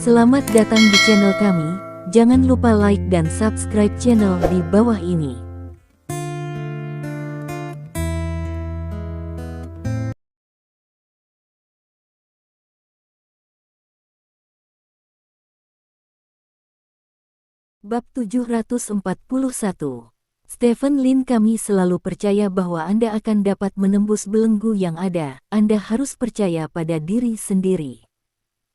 Selamat datang di channel kami, jangan lupa like dan subscribe channel di bawah ini. Bab 741. Stephen Lin, kami selalu percaya bahwa Anda akan dapat menembus belenggu yang ada, Anda harus percaya pada diri sendiri.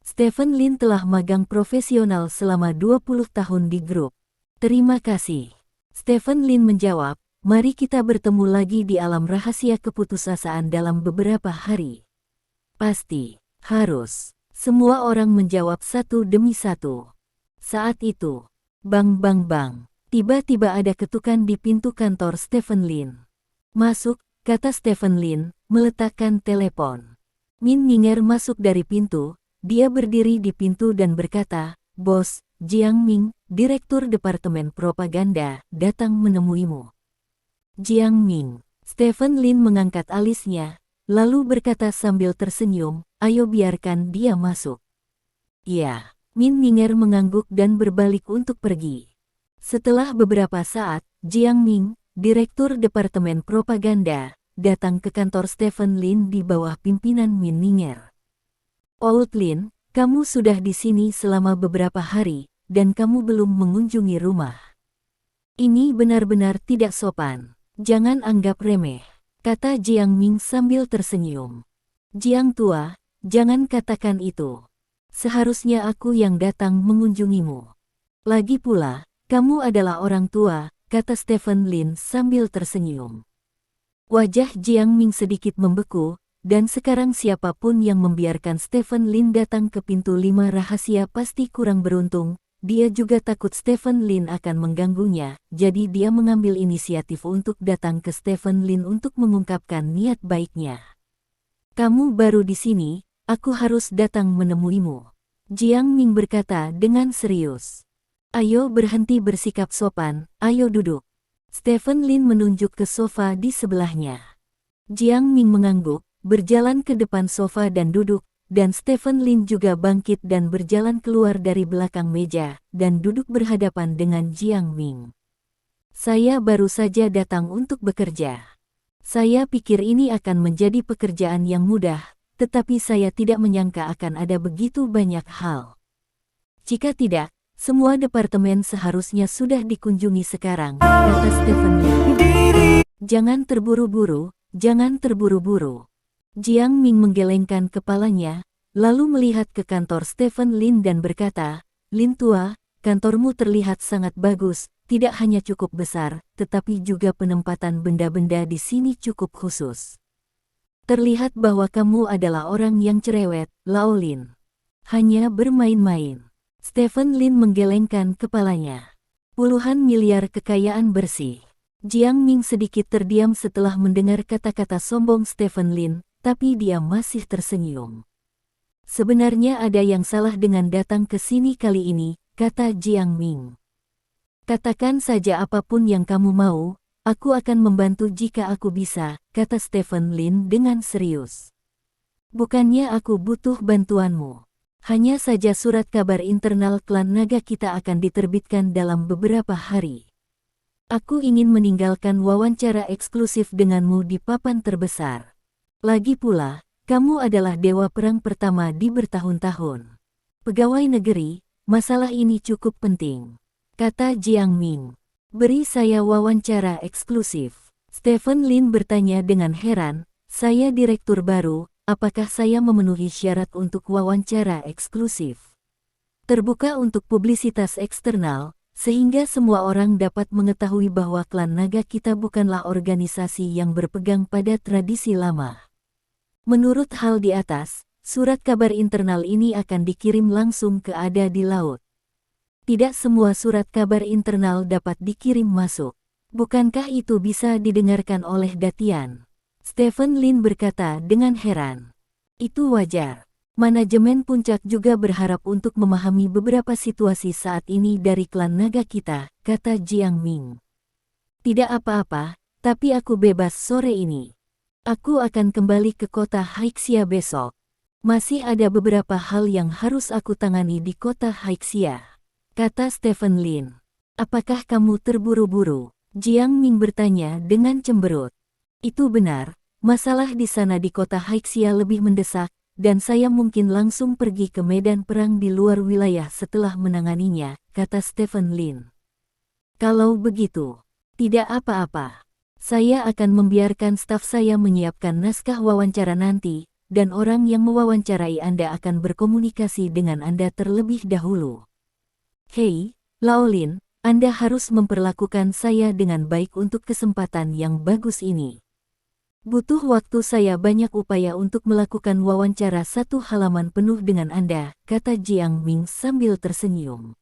Stephen Lin telah magang profesional selama 20 tahun di grup. Terima kasih. Stephen Lin menjawab, mari kita bertemu lagi di alam rahasia keputusasaan dalam beberapa hari. Pasti, harus. Semua orang menjawab satu demi satu. Saat itu, bang bang bang. Tiba-tiba ada ketukan di pintu kantor Stephen Lin. Masuk, kata Stephen Lin, meletakkan telepon. Min Ninger masuk dari pintu. Dia berdiri di pintu dan berkata, Bos, Jiang Ming, Direktur Departemen Propaganda, datang menemuimu. Jiang Ming. Stephen Lin mengangkat alisnya, lalu berkata sambil tersenyum, ayo biarkan dia masuk. Iya. Min Ninger mengangguk dan berbalik untuk pergi. Setelah beberapa saat, Jiang Ming, Direktur Departemen Propaganda, datang ke kantor Stephen Lin di bawah pimpinan Min Ninger. Old Lin, kamu sudah di sini selama beberapa hari, dan kamu belum mengunjungi rumah. Ini benar-benar tidak sopan. Jangan anggap remeh, kata Jiang Ming sambil tersenyum. Jiang tua, jangan katakan itu. Seharusnya aku yang datang mengunjungimu. Lagi pula, kamu adalah orang tua, kata Stephen Lin sambil tersenyum. Wajah Jiang Ming sedikit membeku, dan sekarang siapapun yang membiarkan Stephen Lin datang ke pintu 5 rahasia pasti kurang beruntung. Dia juga takut Stephen Lin akan mengganggunya, jadi dia mengambil inisiatif untuk datang ke Stephen Lin untuk mengungkapkan niat baiknya. Kamu baru di sini, aku harus datang menemuimu. Jiang Ming berkata dengan serius. Ayo berhenti bersikap sopan, ayo duduk. Stephen Lin menunjuk ke sofa di sebelahnya. Jiang Ming mengangguk, berjalan ke depan sofa dan duduk, dan Stephen Lin juga bangkit dan berjalan keluar dari belakang meja, dan duduk berhadapan dengan Jiang Ming. Saya baru saja datang untuk bekerja. Saya pikir ini akan menjadi pekerjaan yang mudah, tetapi saya tidak menyangka akan ada begitu banyak hal. Jika tidak, semua departemen seharusnya sudah dikunjungi sekarang, kata Stephen Lin. Jangan terburu-buru, jangan terburu-buru. Jiang Ming menggelengkan kepalanya, lalu melihat ke kantor Stephen Lin dan berkata, Lin tua, kantormu terlihat sangat bagus, tidak hanya cukup besar, tetapi juga penempatan benda-benda di sini cukup khusus. Terlihat bahwa kamu adalah orang yang cerewet, Lao Lin. Hanya bermain-main. Stephen Lin menggelengkan kepalanya. Puluhan miliar kekayaan bersih. Jiang Ming sedikit terdiam setelah mendengar kata-kata sombong Stephen Lin, tapi dia masih tersenyum. Sebenarnya ada yang salah dengan datang ke sini kali ini, kata Jiang Ming. Katakan saja apapun yang kamu mau, aku akan membantu jika aku bisa, kata Stephen Lin dengan serius. Bukannya aku butuh bantuanmu. Hanya saja surat kabar internal klan naga kita akan diterbitkan dalam beberapa hari. Aku ingin meninggalkan wawancara eksklusif denganmu di papan terbesar. Lagi pula, kamu adalah dewa perang pertama di bertahun-tahun. Pegawai negeri, masalah ini cukup penting, kata Jiang Ming. Beri saya wawancara eksklusif. Stephen Lin bertanya dengan heran, saya direktur baru, apakah saya memenuhi syarat untuk wawancara eksklusif? Terbuka untuk publisitas eksternal, sehingga semua orang dapat mengetahui bahwa klan naga kita bukanlah organisasi yang berpegang pada tradisi lama. Menurut hal di atas, surat kabar internal ini akan dikirim langsung ke Ada di laut. Tidak semua surat kabar internal dapat dikirim masuk. Bukankah itu bisa didengarkan oleh Datian? Stephen Lin berkata dengan heran. Itu wajar. Manajemen puncak juga berharap untuk memahami beberapa situasi saat ini dari klan naga kita, kata Jiang Ming. Tidak apa-apa, tapi aku bebas sore ini. Aku akan kembali ke kota Haixia besok. Masih ada beberapa hal yang harus aku tangani di kota Haixia, kata Stephen Lin. Apakah kamu terburu-buru? Jiang Ming bertanya dengan cemberut. Itu benar, masalah di sana di kota Haixia lebih mendesak, dan saya mungkin langsung pergi ke medan perang di luar wilayah setelah menanganinya, kata Stephen Lin. Kalau begitu, tidak apa-apa. Saya akan membiarkan staf saya menyiapkan naskah wawancara nanti, dan orang yang mewawancarai Anda akan berkomunikasi dengan Anda terlebih dahulu. Hei, Laolin, Anda harus memperlakukan saya dengan baik untuk kesempatan yang bagus ini. Butuh waktu saya banyak upaya untuk melakukan wawancara 1 halaman penuh dengan Anda, kata Jiang Ming sambil tersenyum.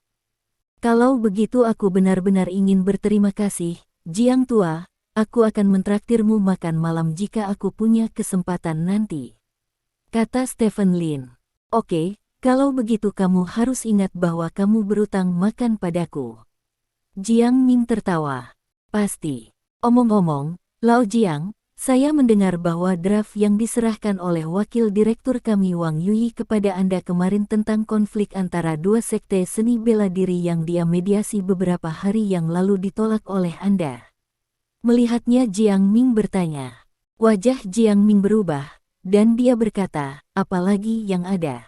Kalau begitu aku benar-benar ingin berterima kasih, Jiang Tua, aku akan mentraktirmu makan malam jika aku punya kesempatan nanti, kata Stephen Lin. Oke, kalau begitu kamu harus ingat bahwa kamu berutang makan padaku. Jiang Ming tertawa. Pasti. Omong-omong, Lao Jiang, saya mendengar bahwa draft yang diserahkan oleh wakil direktur kami Wang Yui kepada Anda kemarin tentang konflik antara dua sekte seni bela diri yang dia mediasi beberapa hari yang lalu ditolak oleh Anda. Melihatnya Jiang Ming bertanya. Wajah Jiang Ming berubah, dan dia berkata, apalagi yang ada.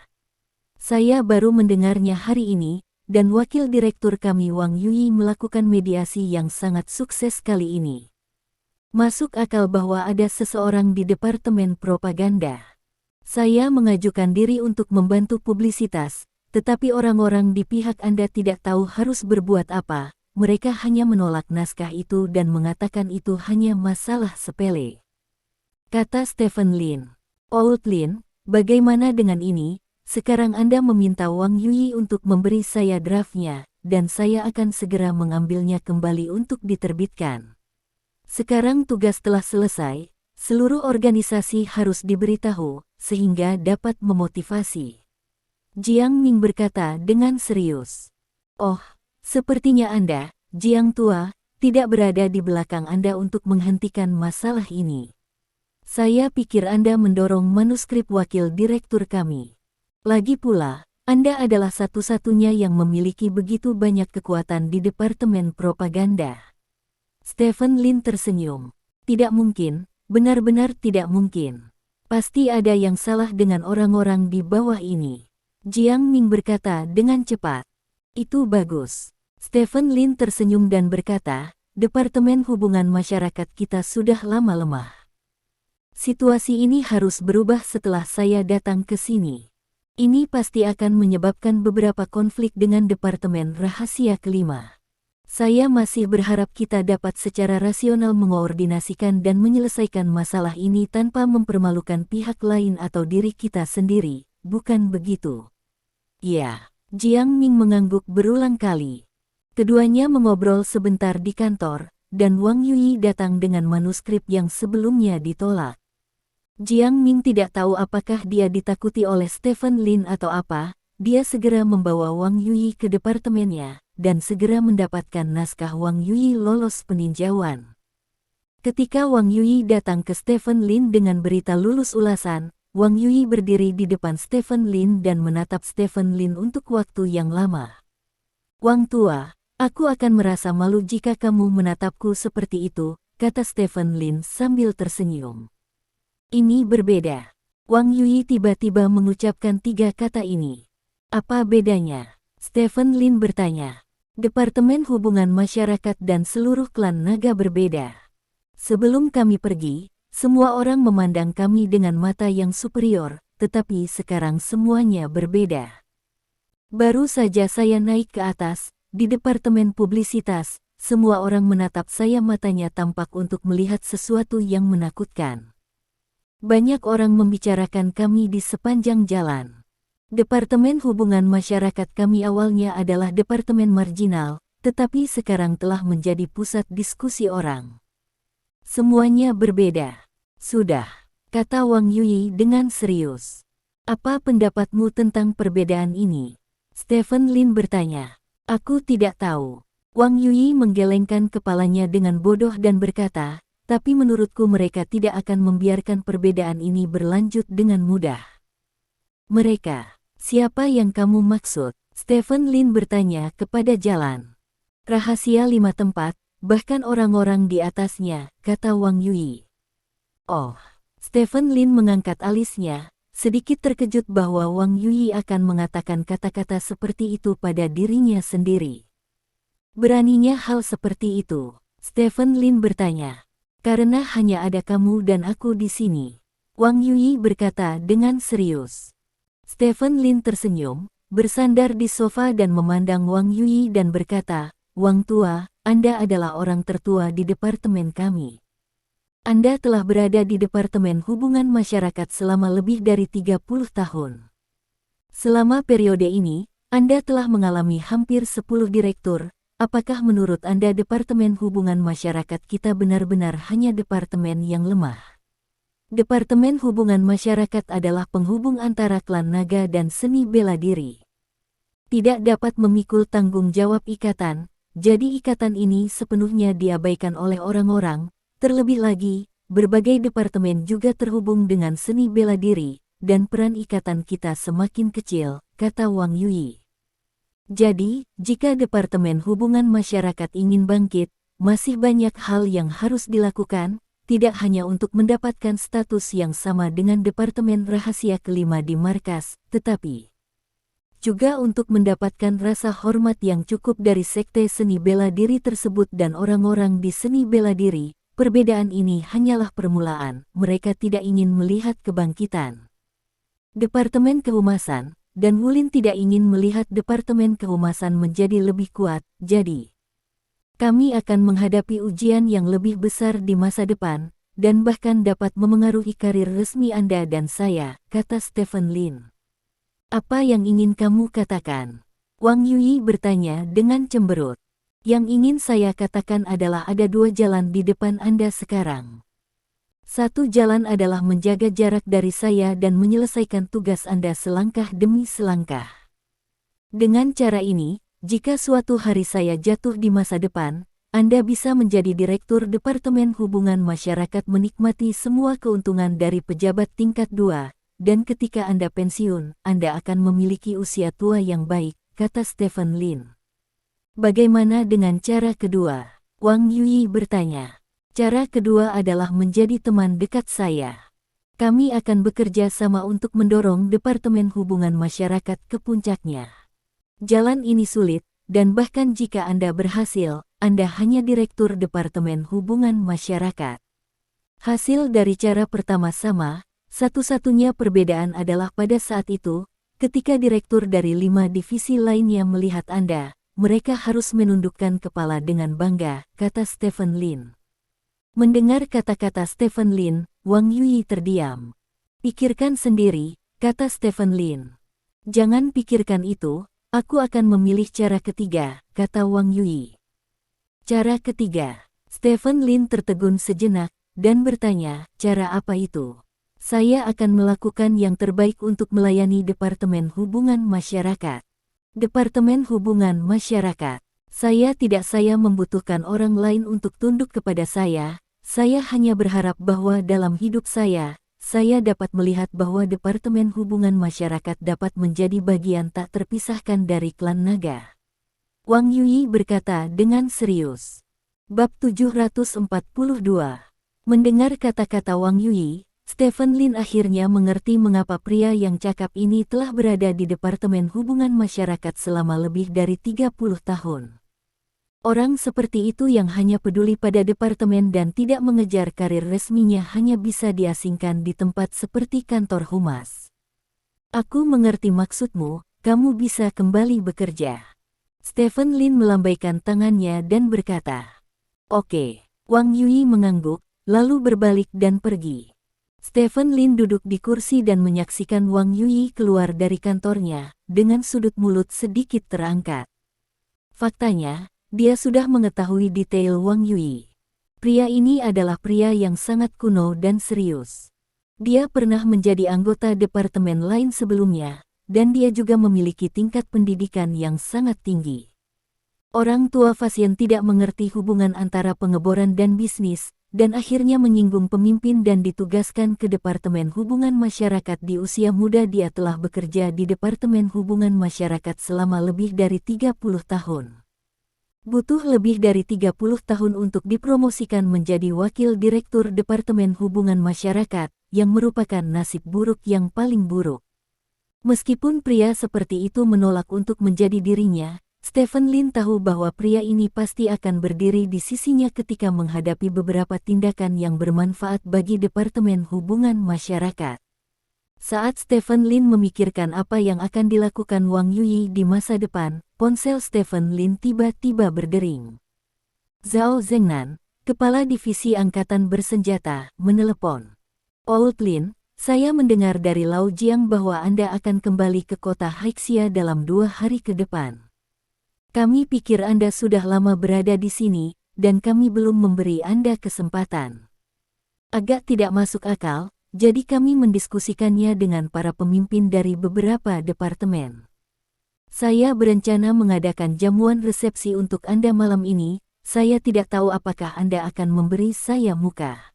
Saya baru mendengarnya hari ini, dan wakil direktur kami Wang Yui melakukan mediasi yang sangat sukses kali ini. Masuk akal bahwa ada seseorang di departemen propaganda. Saya mengajukan diri untuk membantu publisitas, tetapi orang-orang di pihak Anda tidak tahu harus berbuat apa, mereka hanya menolak naskah itu dan mengatakan itu hanya masalah sepele. Kata Stephen Lin. Old Lin, bagaimana dengan ini? Sekarang Anda meminta Wang Yui untuk memberi saya draftnya, dan saya akan segera mengambilnya kembali untuk diterbitkan. Sekarang tugas telah selesai, seluruh organisasi harus diberitahu, sehingga dapat memotivasi. Jiang Ming berkata dengan serius. Oh, sepertinya Anda, Jiang Tua, tidak berada di belakang Anda untuk menghentikan masalah ini. Saya pikir Anda mendorong manuskrip wakil direktur kami. Lagi pula, Anda adalah satu-satunya yang memiliki begitu banyak kekuatan di departemen propaganda. Stephen Lin tersenyum. Tidak mungkin, benar-benar tidak mungkin. Pasti ada yang salah dengan orang-orang di bawah ini. Jiang Ming berkata dengan cepat. Itu bagus. Stephen Lin tersenyum dan berkata, Departemen Hubungan Masyarakat kita sudah lama lemah. Situasi ini harus berubah setelah saya datang ke sini. Ini pasti akan menyebabkan beberapa konflik dengan Departemen Rahasia Kelima. Saya masih berharap kita dapat secara rasional mengoordinasikan dan menyelesaikan masalah ini tanpa mempermalukan pihak lain atau diri kita sendiri, bukan begitu? Ya, Jiang Ming mengangguk berulang kali. Keduanya mengobrol sebentar di kantor, dan Wang Yui datang dengan manuskrip yang sebelumnya ditolak. Jiang Ming tidak tahu apakah dia ditakuti oleh Stephen Lin atau apa, dia segera membawa Wang Yui ke departemennya, dan segera mendapatkan naskah Wang Yui lolos peninjauan. Ketika Wang Yui datang ke Stephen Lin dengan berita lulus ulasan, Wang Yui berdiri di depan Stephen Lin dan menatap Stephen Lin untuk waktu yang lama. Wang Tua, aku akan merasa malu jika kamu menatapku seperti itu, kata Stephen Lin sambil tersenyum. Ini berbeda. Wang Yui tiba-tiba mengucapkan 3 kata ini. Apa bedanya? Stephen Lin bertanya. Departemen Hubungan Masyarakat dan seluruh klan naga berbeda. Sebelum kami pergi, semua orang memandang kami dengan mata yang superior, tetapi sekarang semuanya berbeda. Baru saja saya naik ke atas, di Departemen Publisitas, semua orang menatap saya matanya tampak untuk melihat sesuatu yang menakutkan. Banyak orang membicarakan kami di sepanjang jalan. Departemen Hubungan Masyarakat kami awalnya adalah departemen marginal, tetapi sekarang telah menjadi pusat diskusi orang. Semuanya berbeda. Sudah, kata Wang Yui dengan serius. Apa pendapatmu tentang perbedaan ini? Stephen Lin bertanya. Aku tidak tahu. Wang Yui menggelengkan kepalanya dengan bodoh dan berkata, tapi menurutku mereka tidak akan membiarkan perbedaan ini berlanjut dengan mudah. Mereka, siapa yang kamu maksud? Stephen Lin bertanya kepada Jalan. Rahasia 5 tempat, bahkan orang-orang di atasnya, kata Wang Yui. Oh, Stephen Lin mengangkat alisnya, sedikit terkejut bahwa Wang Yui akan mengatakan kata-kata seperti itu pada dirinya sendiri. Beraninya hal seperti itu, Stephen Lin bertanya. Karena hanya ada kamu dan aku di sini. Wang Yui berkata dengan serius. Stephen Lin tersenyum, bersandar di sofa dan memandang Wang Yui dan berkata, Wang Tua, Anda adalah orang tertua di departemen kami. Anda telah berada di Departemen Hubungan Masyarakat selama lebih dari 30 tahun. Selama periode ini, Anda telah mengalami hampir 10 direktur. Apakah menurut Anda Departemen Hubungan Masyarakat kita benar-benar hanya departemen yang lemah? Departemen Hubungan Masyarakat adalah penghubung antara klan naga dan seni bela diri. Tidak dapat memikul tanggung jawab ikatan, jadi ikatan ini sepenuhnya diabaikan oleh orang-orang. Terlebih lagi, berbagai departemen juga terhubung dengan seni bela diri, dan peran ikatan kita semakin kecil, kata Wang Yui. Jadi, jika Departemen Hubungan Masyarakat ingin bangkit, masih banyak hal yang harus dilakukan, tidak hanya untuk mendapatkan status yang sama dengan Departemen Rahasia kelima di markas, tetapi juga untuk mendapatkan rasa hormat yang cukup dari sekte seni bela diri tersebut dan orang-orang di seni bela diri. Perbedaan ini hanyalah permulaan, mereka tidak ingin melihat kebangkitan Departemen Kehumasan, dan Wulin tidak ingin melihat Departemen Kehumasan menjadi lebih kuat, jadi kami akan menghadapi ujian yang lebih besar di masa depan, dan bahkan dapat memengaruhi karir resmi Anda dan saya, kata Stephen Lin. Apa yang ingin kamu katakan? Wang Yui bertanya dengan cemberut. Yang ingin saya katakan adalah ada 2 jalan di depan Anda sekarang. Satu jalan adalah menjaga jarak dari saya dan menyelesaikan tugas Anda selangkah demi selangkah. Dengan cara ini, jika suatu hari saya jatuh di masa depan, Anda bisa menjadi Direktur Departemen Hubungan Masyarakat menikmati semua keuntungan dari pejabat tingkat 2, dan ketika Anda pensiun, Anda akan memiliki usia tua yang baik, kata Stephen Lin. Bagaimana dengan cara kedua? Wang Yui bertanya. Cara kedua adalah menjadi teman dekat saya. Kami akan bekerja sama untuk mendorong Departemen Hubungan Masyarakat ke puncaknya. Jalan ini sulit, dan bahkan jika Anda berhasil, Anda hanya Direktur Departemen Hubungan Masyarakat. Hasil dari cara pertama sama, satu-satunya perbedaan adalah pada saat itu, ketika direktur dari 5 divisi lainnya melihat Anda, mereka harus menundukkan kepala dengan bangga, kata Stephen Lin. Mendengar kata-kata Stephen Lin, Wang Yui terdiam. Pikirkan sendiri, kata Stephen Lin. Jangan pikirkan itu, aku akan memilih cara ketiga, kata Wang Yui. Cara ketiga. Stephen Lin tertegun sejenak, dan bertanya, cara apa itu? Saya akan melakukan yang terbaik untuk melayani Departemen Hubungan Masyarakat. Departemen Hubungan Masyarakat. Saya membutuhkan orang lain untuk tunduk kepada saya hanya berharap bahwa dalam hidup saya dapat melihat bahwa Departemen Hubungan Masyarakat dapat menjadi bagian tak terpisahkan dari klan naga. Wang Yui berkata dengan serius. Bab 742. Mendengar kata-kata Wang Yui, Stephen Lin akhirnya mengerti mengapa pria yang cakap ini telah berada di Departemen Hubungan Masyarakat selama lebih dari 30 tahun. Orang seperti itu yang hanya peduli pada departemen dan tidak mengejar karir resminya hanya bisa diasingkan di tempat seperti kantor humas. Aku mengerti maksudmu, kamu bisa kembali bekerja. Stephen Lin melambaikan tangannya dan berkata, Oke. Wang Yui mengangguk, lalu berbalik dan pergi. Stephen Lin duduk di kursi dan menyaksikan Wang Yui keluar dari kantornya, dengan sudut mulut sedikit terangkat. Faktanya, dia sudah mengetahui detail Wang Yui. Pria ini adalah pria yang sangat kuno dan serius. Dia pernah menjadi anggota departemen lain sebelumnya, dan dia juga memiliki tingkat pendidikan yang sangat tinggi. Orang tua Fasien tidak mengerti hubungan antara pengeboran dan bisnis, dan akhirnya menyinggung pemimpin dan ditugaskan ke Departemen Hubungan Masyarakat di usia muda. Dia telah bekerja di Departemen Hubungan Masyarakat selama lebih dari 30 tahun. Butuh lebih dari 30 tahun untuk dipromosikan menjadi Wakil Direktur Departemen Hubungan Masyarakat, yang merupakan nasib buruk yang paling buruk. Meskipun pria seperti itu menolak untuk menjadi dirinya, Stephen Lin tahu bahwa pria ini pasti akan berdiri di sisinya ketika menghadapi beberapa tindakan yang bermanfaat bagi Departemen Hubungan Masyarakat. Saat Stephen Lin memikirkan apa yang akan dilakukan Wang Yuyi di masa depan, ponsel Stephen Lin tiba-tiba berdering. Zhao Zengnan, Kepala Divisi Angkatan Bersenjata, menelepon. Old Lin, saya mendengar dari Lao Jiang bahwa Anda akan kembali ke kota Haixia dalam 2 hari ke depan. Kami pikir Anda sudah lama berada di sini, dan kami belum memberi Anda kesempatan. Agak tidak masuk akal. Jadi kami mendiskusikannya dengan para pemimpin dari beberapa departemen. Saya berencana mengadakan jamuan resepsi untuk Anda malam ini. Saya tidak tahu apakah Anda akan memberi saya muka,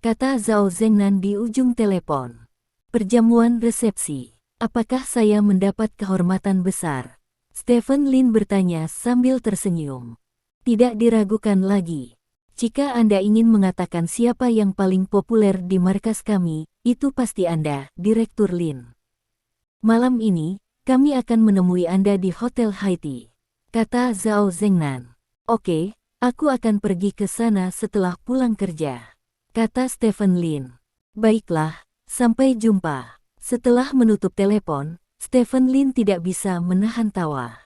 kata Zhao Zengnan di ujung telepon. Perjamuan resepsi. Apakah saya mendapat kehormatan besar? Stephen Lin bertanya sambil tersenyum. Tidak diragukan lagi. Jika Anda ingin mengatakan siapa yang paling populer di markas kami, itu pasti Anda, Direktur Lin. Malam ini, kami akan menemui Anda di Hotel Haiti, kata Zhao Zengnan. Oke, aku akan pergi ke sana setelah pulang kerja, kata Stephen Lin. Baiklah, sampai jumpa. Setelah menutup telepon, Stephen Lin tidak bisa menahan tawa.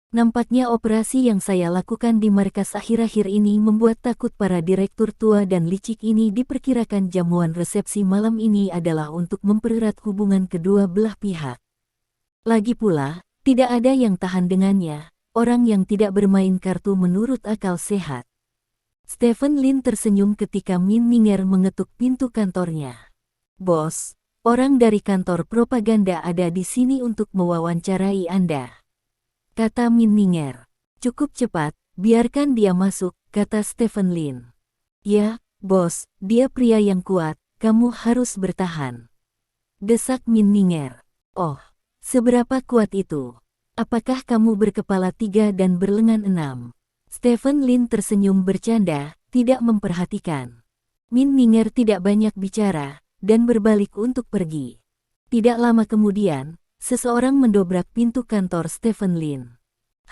Nampaknya operasi yang saya lakukan di markas akhir-akhir ini membuat takut para direktur tua dan licik ini. Diperkirakan jamuan resepsi malam ini adalah untuk mempererat hubungan kedua belah pihak. Lagi pula, tidak ada yang tahan dengannya, orang yang tidak bermain kartu menurut akal sehat. Stephen Lin tersenyum ketika Min Ninger mengetuk pintu kantornya. Bos, orang dari kantor propaganda ada di sini untuk mewawancarai Anda, kata Min Ninger. Cukup cepat, biarkan dia masuk, kata Stephen Lin. Ya, bos, dia pria yang kuat, kamu harus bertahan, desak Min Ninger. Oh, seberapa kuat itu? Apakah kamu berkepala 3 dan berlengan 6? Stephen Lin tersenyum bercanda, tidak memperhatikan. Min Ninger tidak banyak bicara, dan berbalik untuk pergi. Tidak lama kemudian, seseorang mendobrak pintu kantor Stephen Lin.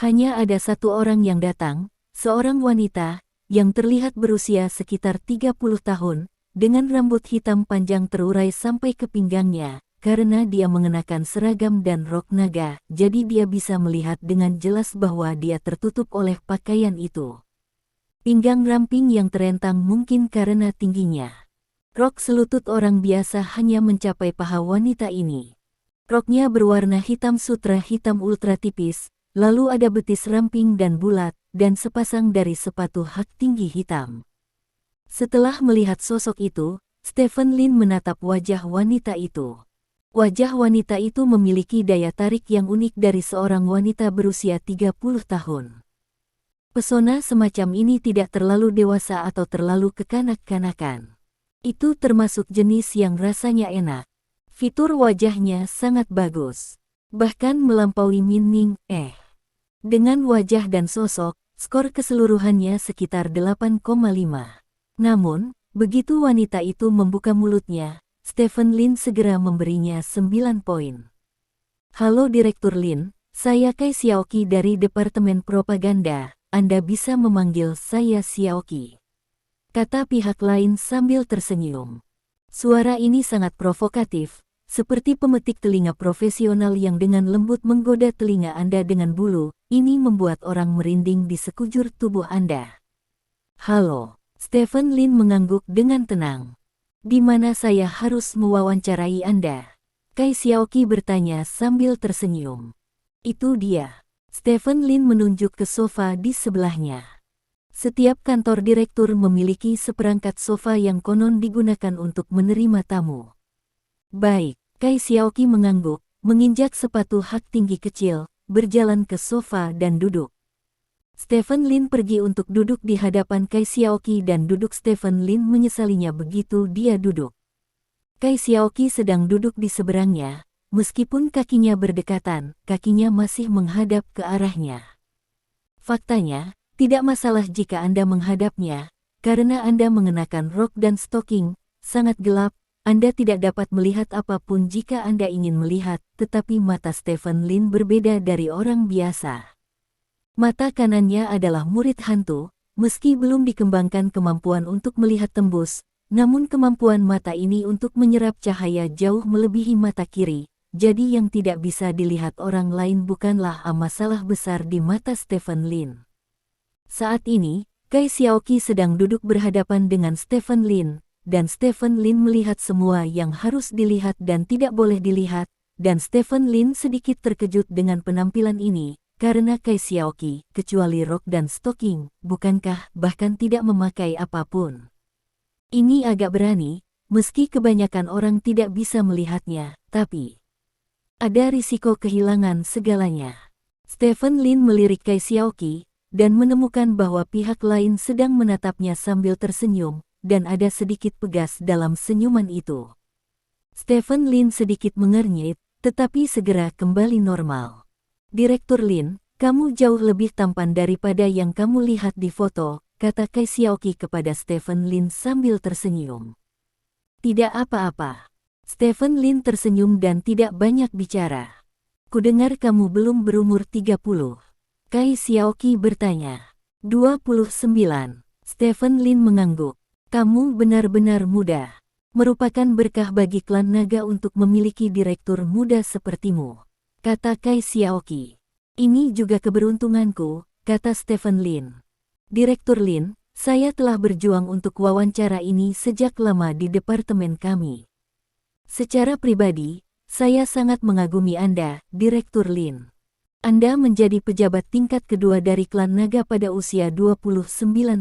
Hanya ada satu orang yang datang, seorang wanita, yang terlihat berusia sekitar 30 tahun, dengan rambut hitam panjang terurai sampai ke pinggangnya, karena dia mengenakan seragam dan rok naga, jadi dia bisa melihat dengan jelas bahwa dia tertutup oleh pakaian itu. Pinggang ramping yang terentang mungkin karena tingginya. Rok selutut orang biasa hanya mencapai paha wanita ini. Roknya berwarna hitam sutra hitam ultra tipis, lalu ada betis ramping dan bulat, dan sepasang dari sepatu hak tinggi hitam. Setelah melihat sosok itu, Stephen Lin menatap wajah wanita itu. Wajah wanita itu memiliki daya tarik yang unik dari seorang wanita berusia 30 tahun. Pesona semacam ini tidak terlalu dewasa atau terlalu kekanak-kanakan. Itu termasuk jenis yang rasanya enak. Fitur wajahnya sangat bagus, bahkan melampaui Min Ning. Dengan wajah dan sosok, skor keseluruhannya sekitar 8,5. Namun, begitu wanita itu membuka mulutnya, Stephen Lin segera memberinya 9 poin. Halo Direktur Lin, saya Kai Xiaoqi dari Departemen Propaganda, Anda bisa memanggil saya Xiaoqi, kata pihak lain sambil tersenyum. Suara ini sangat provokatif, seperti pemetik telinga profesional yang dengan lembut menggoda telinga Anda dengan bulu. Ini membuat orang merinding di sekujur tubuh Anda. Halo, Stephen Lin mengangguk dengan tenang. Di mana saya harus mewawancarai Anda? Kai Xiaoqi bertanya sambil tersenyum. Itu dia. Stephen Lin menunjuk ke sofa di sebelahnya. Setiap kantor direktur memiliki seperangkat sofa yang konon digunakan untuk menerima tamu. Baik, Kai Xiaoqi mengangguk, menginjak sepatu hak tinggi kecil, berjalan ke sofa dan duduk. Stephen Lin pergi untuk duduk di hadapan Kai Xiaoqi dan duduk. Stephen Lin menyesalinya begitu dia duduk. Kai Xiaoqi sedang duduk di seberangnya, meskipun kakinya berdekatan, kakinya masih menghadap ke arahnya. Faktanya, tidak masalah jika Anda menghadapnya, karena Anda mengenakan rok dan stoking, sangat gelap, Anda tidak dapat melihat apapun jika Anda ingin melihat, tetapi mata Stephen Lin berbeda dari orang biasa. Mata kanannya adalah murid hantu, meski belum dikembangkan kemampuan untuk melihat tembus, namun kemampuan mata ini untuk menyerap cahaya jauh melebihi mata kiri, jadi yang tidak bisa dilihat orang lain bukanlah masalah besar di mata Stephen Lin. Saat ini, Kai Xiaoqi sedang duduk berhadapan dengan Stephen Lin, dan Stephen Lin melihat semua yang harus dilihat dan tidak boleh dilihat, dan Stephen Lin sedikit terkejut dengan penampilan ini, karena Kai Xiaoqi, kecuali rok dan stoking, bukankah bahkan tidak memakai apapun. Ini agak berani, meski kebanyakan orang tidak bisa melihatnya, tapi ada risiko kehilangan segalanya. Stephen Lin melirik Kai Xiaoqi, dan menemukan bahwa pihak lain sedang menatapnya sambil tersenyum, dan ada sedikit pegas dalam senyuman itu. Stephen Lin sedikit mengernyit, tetapi segera kembali normal. Direktur Lin, kamu jauh lebih tampan daripada yang kamu lihat di foto, kata Kai Xiaoqi kepada Stephen Lin sambil tersenyum. Tidak apa-apa. Stephen Lin tersenyum dan tidak banyak bicara. Kudengar kamu belum berumur 30. Kai Xiaoqi bertanya. 29. Stephen Lin mengangguk. Kamu benar-benar muda. Merupakan berkah bagi klan naga untuk memiliki direktur muda sepertimu, kata Kai Xiaoqi. Ini juga keberuntunganku, kata Stephen Lin. Direktur Lin, saya telah berjuang untuk wawancara ini sejak lama di departemen kami. Secara pribadi, saya sangat mengagumi Anda, Direktur Lin. Anda menjadi pejabat tingkat kedua dari klan naga pada usia 29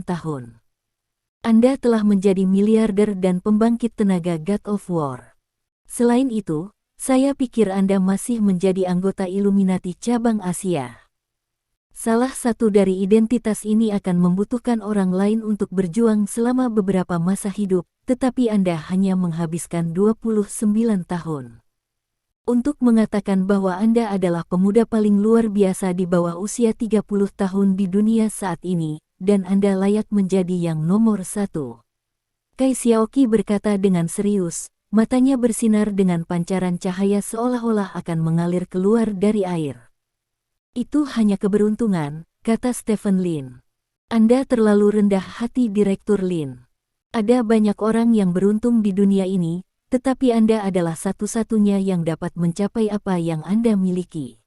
tahun. Anda telah menjadi miliarder dan pembangkit tenaga God of War. Selain itu, saya pikir Anda masih menjadi anggota Illuminati cabang Asia. Salah satu dari identitas ini akan membutuhkan orang lain untuk berjuang selama beberapa masa hidup, tetapi Anda hanya menghabiskan 29 tahun. Untuk mengatakan bahwa Anda adalah pemuda paling luar biasa di bawah usia 30 tahun di dunia saat ini, dan Anda layak menjadi yang nomor satu. Kai Xiaoqi berkata dengan serius, matanya bersinar dengan pancaran cahaya seolah-olah akan mengalir keluar dari air. Itu hanya keberuntungan, kata Stephen Lin. Anda terlalu rendah hati, Direktur Lin. Ada banyak orang yang beruntung di dunia ini, tetapi Anda adalah satu-satunya yang dapat mencapai apa yang Anda miliki.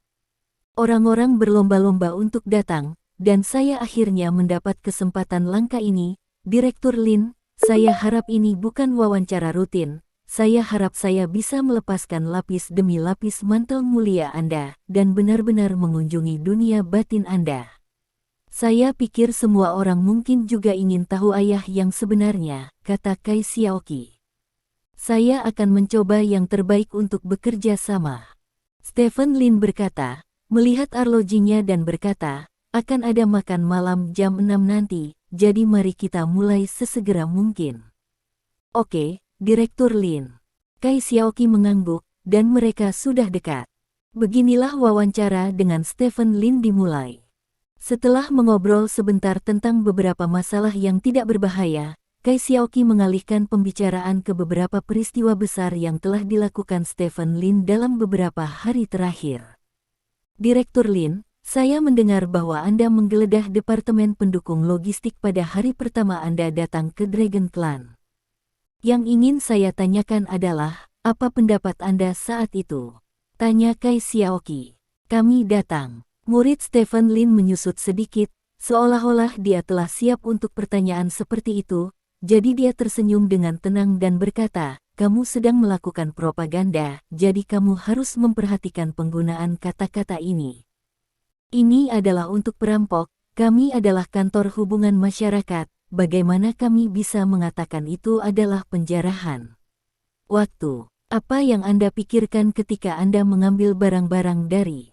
Orang-orang berlomba-lomba untuk datang, dan saya akhirnya mendapat kesempatan langka ini, Direktur Lin. Saya harap ini bukan wawancara rutin. Saya harap saya bisa melepaskan lapis demi lapis mantel mulia Anda, dan benar-benar mengunjungi dunia batin Anda. Saya pikir semua orang mungkin juga ingin tahu ayah yang sebenarnya, kata Kai Xiaoqi. Saya akan mencoba yang terbaik untuk bekerja sama. Stephen Lin berkata, melihat arlojinya dan berkata, akan ada makan malam jam 6 nanti, jadi mari kita mulai sesegera mungkin. Oke, Direktur Lin. Kai Xiaoqi mengangguk, dan mereka sudah dekat. Beginilah wawancara dengan Stephen Lin dimulai. Setelah mengobrol sebentar tentang beberapa masalah yang tidak berbahaya, Kai Xiaoqi mengalihkan pembicaraan ke beberapa peristiwa besar yang telah dilakukan Stephen Lin dalam beberapa hari terakhir. Direktur Lin, saya mendengar bahwa Anda menggeledah departemen pendukung logistik pada hari pertama Anda datang ke Dragon Clan. Yang ingin saya tanyakan adalah, apa pendapat Anda saat itu? Tanya Kai Xiaoqi. Kami datang. Murid Stephen Lin menyusut sedikit, seolah-olah dia telah siap untuk pertanyaan seperti itu, jadi dia tersenyum dengan tenang dan berkata, kamu sedang melakukan propaganda, jadi kamu harus memperhatikan penggunaan kata-kata ini. Ini adalah untuk perampok, kami adalah kantor hubungan masyarakat, bagaimana kami bisa mengatakan itu adalah penjarahan? Waktu, apa yang Anda pikirkan ketika Anda mengambil barang-barang dari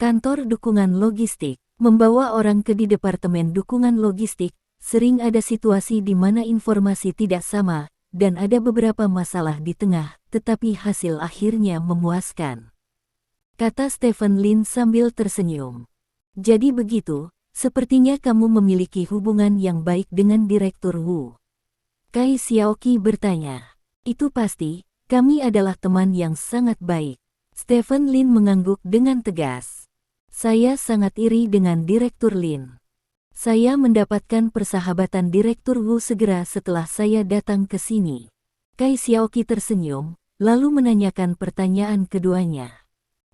Kantor dukungan logistik. Membawa orang di departemen dukungan logistik, sering ada situasi di mana informasi tidak sama, dan ada beberapa masalah di tengah, tetapi hasil akhirnya memuaskan. Kata Stephen Lin sambil tersenyum. Jadi begitu, sepertinya kamu memiliki hubungan yang baik dengan Direktur Wu. Kai Xiaoqi bertanya. Itu pasti, kami adalah teman yang sangat baik. Stephen Lin mengangguk dengan tegas. Saya sangat iri dengan Direktur Lin. Saya mendapatkan persahabatan Direktur Wu segera setelah saya datang ke sini. Kai Xiaoqi tersenyum, lalu menanyakan pertanyaan keduanya.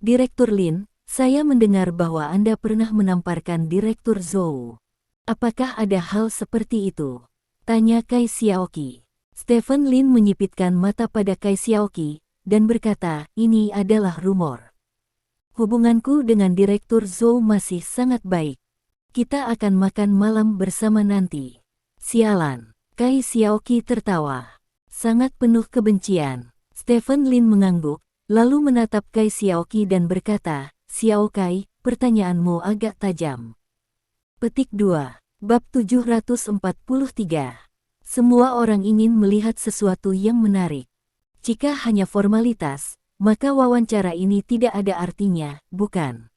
Direktur Lin, saya mendengar bahwa Anda pernah menamparkan Direktur Zhou. Apakah ada hal seperti itu? Tanya Kai Xiaoqi. Stephen Lin menyipitkan mata pada Kai Xiaoqi, dan berkata, ini adalah rumor. Hubunganku dengan Direktur Zhou masih sangat baik. Kita akan makan malam bersama nanti. Sialan. Kai Xiaoqi tertawa. Sangat penuh kebencian. Stephen Lin mengangguk, lalu menatap Kai Xiaoqi dan berkata, Xiao Kai, pertanyaanmu agak tajam. Petik 2. Bab 743. Semua orang ingin melihat sesuatu yang menarik. Jika hanya formalitas, maka wawancara ini tidak ada artinya, bukan?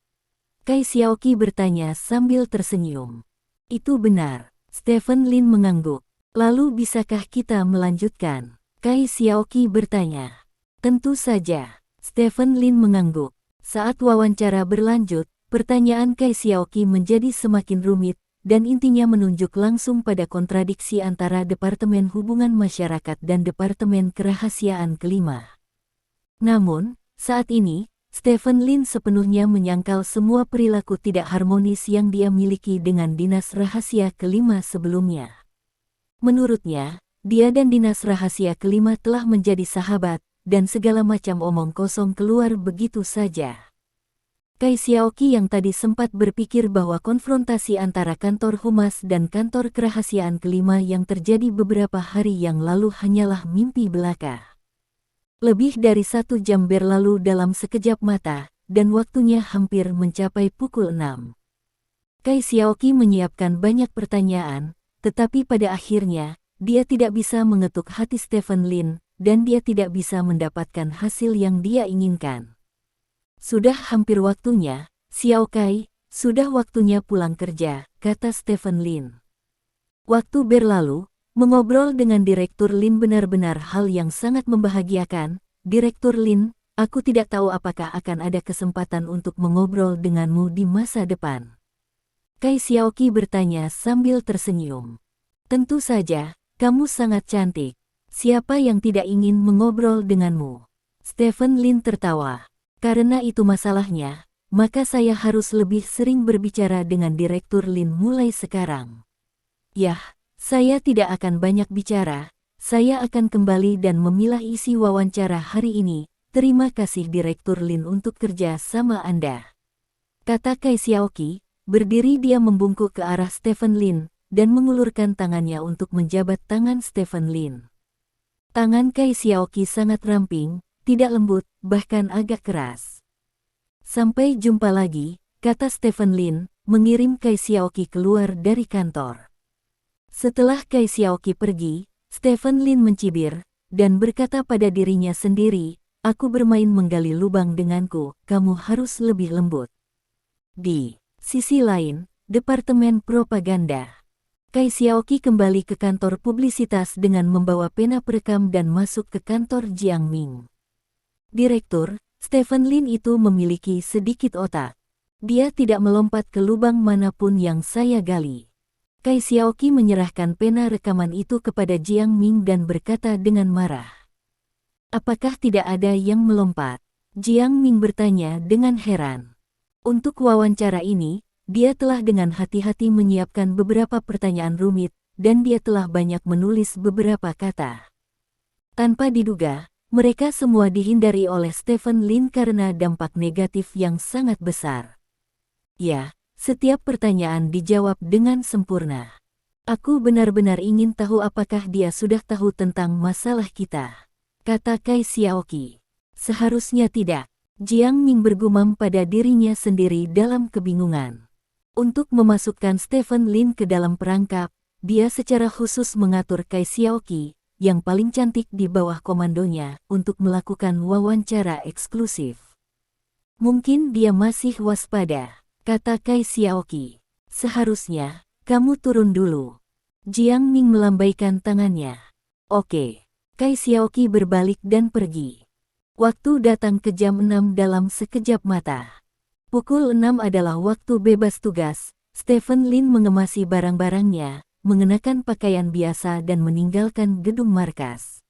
Kai Xiaoqi bertanya sambil tersenyum. Itu benar. Stephen Lin mengangguk. Lalu bisakah kita melanjutkan? Kai Xiaoqi bertanya. Tentu saja. Stephen Lin mengangguk. Saat wawancara berlanjut, pertanyaan Kai Xiaoqi menjadi semakin rumit, dan intinya menunjuk langsung pada kontradiksi antara Departemen Hubungan Masyarakat dan Departemen Kerahasiaan Kelima. Namun, saat ini, Stephen Lin sepenuhnya menyangkal semua perilaku tidak harmonis yang dia miliki dengan Dinas Rahasia Kelima sebelumnya. Menurutnya, dia dan Dinas Rahasia Kelima telah menjadi sahabat, dan segala macam omong kosong keluar begitu saja. Kai Xiaoqi yang tadi sempat berpikir bahwa konfrontasi antara kantor humas dan kantor kerahasiaan kelima yang terjadi beberapa hari yang lalu hanyalah mimpi belaka. Lebih dari 1 jam berlalu dalam sekejap mata, dan waktunya hampir mencapai pukul 6. Kai Xiaoqi menyiapkan banyak pertanyaan, tetapi pada akhirnya, dia tidak bisa mengetuk hati Stephen Lin, dan dia tidak bisa mendapatkan hasil yang dia inginkan. Sudah hampir waktunya, Xiao Kai, sudah waktunya pulang kerja, kata Stephen Lin. Waktu berlalu, mengobrol dengan Direktur Lin benar-benar hal yang sangat membahagiakan. Direktur Lin, aku tidak tahu apakah akan ada kesempatan untuk mengobrol denganmu di masa depan. Kai Xiaoqi bertanya sambil tersenyum. Tentu saja, kamu sangat cantik. Siapa yang tidak ingin mengobrol denganmu? Stephen Lin tertawa. Karena itu masalahnya, maka saya harus lebih sering berbicara dengan Direktur Lin mulai sekarang. Yah, saya tidak akan banyak bicara, saya akan kembali dan memilah isi wawancara hari ini. Terima kasih Direktur Lin untuk kerja sama Anda. Kata Kai Xiaoqi, berdiri dia membungkuk ke arah Stephen Lin, dan mengulurkan tangannya untuk menjabat tangan Stephen Lin. Tangan Kai Xiaoqi sangat ramping, tidak lembut, bahkan agak keras. Sampai jumpa lagi, kata Stephen Lin, mengirim Kai Xiaoqi keluar dari kantor. Setelah Kai Xiaoqi pergi, Stephen Lin mencibir, dan berkata pada dirinya sendiri, aku bermain menggali lubang denganku, kamu harus lebih lembut. Di sisi lain, Departemen Propaganda. Kai Xiaoqi kembali ke kantor publisitas dengan membawa pena perekam dan masuk ke kantor Jiang Ming. Direktur, Stephen Lin itu memiliki sedikit otak. Dia tidak melompat ke lubang manapun yang saya gali. Kai Xiaoqi menyerahkan pena rekaman itu kepada Jiang Ming dan berkata dengan marah. Apakah tidak ada yang melompat? Jiang Ming bertanya dengan heran. Untuk wawancara ini, dia telah dengan hati-hati menyiapkan beberapa pertanyaan rumit, dan dia telah banyak menulis beberapa kata. Tanpa diduga, mereka semua dihindari oleh Stephen Lin karena dampak negatif yang sangat besar. Ya, setiap pertanyaan dijawab dengan sempurna. Aku benar-benar ingin tahu apakah dia sudah tahu tentang masalah kita, kata Kai Xiaoqi. Seharusnya tidak. Jiang Ming bergumam pada dirinya sendiri dalam kebingungan. Untuk memasukkan Stephen Lin ke dalam perangkap, dia secara khusus mengatur Kai Xiaoqi, yang paling cantik di bawah komandonya, untuk melakukan wawancara eksklusif. Mungkin dia masih waspada, kata Kai Xiaoqi. Seharusnya, kamu turun dulu. Jiang Ming melambaikan tangannya. Oke. Kai Xiaoqi berbalik dan pergi. Waktu datang ke jam 6 dalam sekejap mata. Pukul 6 adalah waktu bebas tugas. Stephen Lin mengemasi barang-barangnya, mengenakan pakaian biasa dan meninggalkan gedung markas.